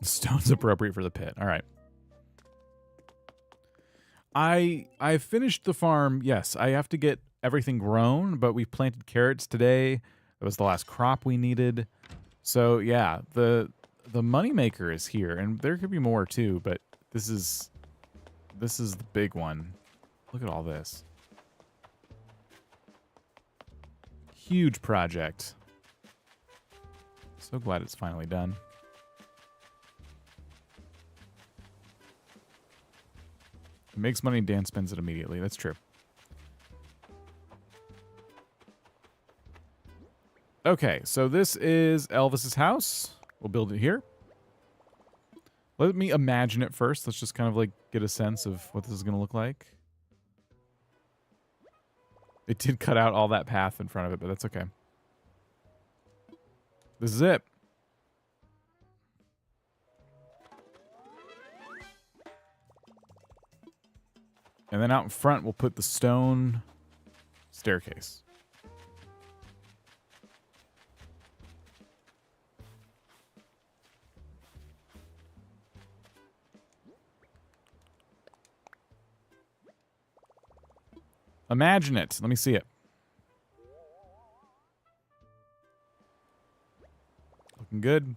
Stone's appropriate for the pit. All right. I finished the farm. Yes, I have to get everything grown, but we planted carrots today. That was the last crop we needed. So, yeah, the moneymaker is here, and there could be more too, but this is the big one. Look at all this. Huge project. So glad it's finally done. It makes money, Dan spends it immediately. That's true. Okay, so this is Elvis's house. We'll build it here. Let me imagine it first. Let's just kind of like get a sense of what this is going to look like. It did cut out all that path in front of it, but that's okay. This is it. And then out in front, we'll put the stone staircase. Imagine it. Let me see it. Looking good.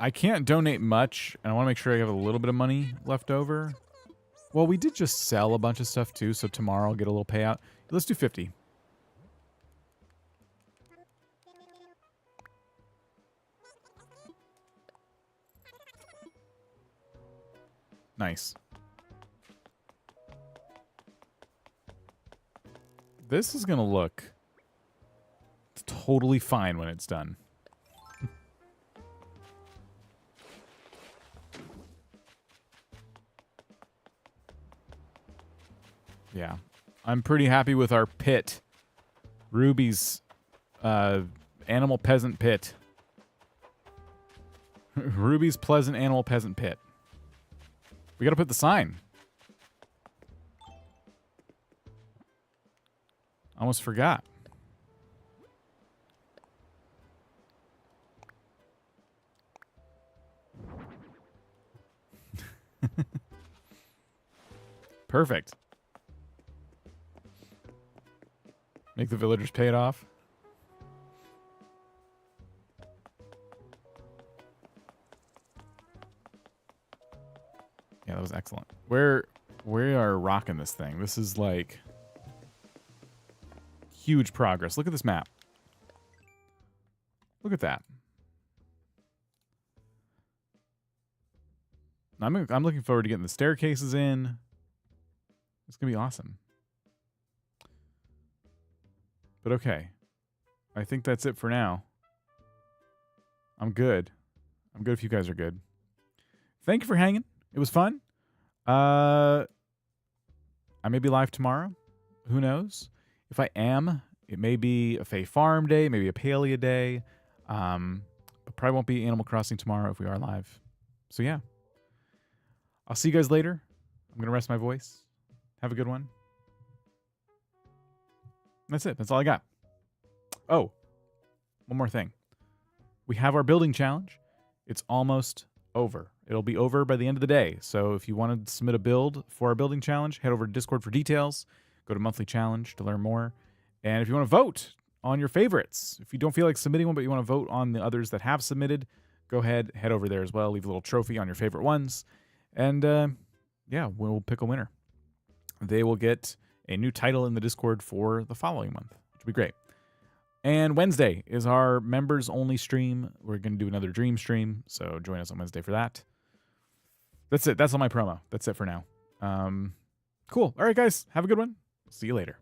I can't donate much, and I want to make sure I have a little bit of money left over. Well, we did just sell a bunch of stuff too, so tomorrow I'll get a little payout. Let's do 50. Nice. This is going to look totally fine when it's done. Yeah. I'm pretty happy with our pit. Ruby's animal peasant pit. Ruby's pleasant animal peasant pit. We got to put the sign. Almost forgot. Perfect. Make the villagers pay it off. Yeah, that was excellent. We are rocking this thing. This is like huge progress. Look at this map. Look at that. I'm looking forward to getting the staircases in. It's gonna be awesome. But okay. I think that's it for now. I'm good. I'm good if you guys are good. Thank you for hanging. It was fun. I may be live tomorrow. Who knows? If I am, it may be a Fae Farm day, maybe a Palea day. But probably won't be Animal Crossing tomorrow if we are live. So yeah. I'll see you guys later. I'm going to rest my voice. Have a good one. That's it. That's all I got. Oh, one more thing. we have our building challenge. It's almost over. It'll be over by the end of the day. So if you want to submit a build for our building challenge, head over to Discord for details. Go to monthly challenge to learn more. And if you want to vote on your favorites, if you don't feel like submitting one, but you want to vote on the others that have submitted, go ahead, head over there as well. Leave a little trophy on your favorite ones. And yeah, we'll pick a winner. They will get a new title in the Discord for the following month, which will be great. And Wednesday is our members only stream. We're going to do another dream stream, so join us on Wednesday for that. That's it. That's all my promo. That's it for now. Cool. All right, guys. Have a good one. See you later.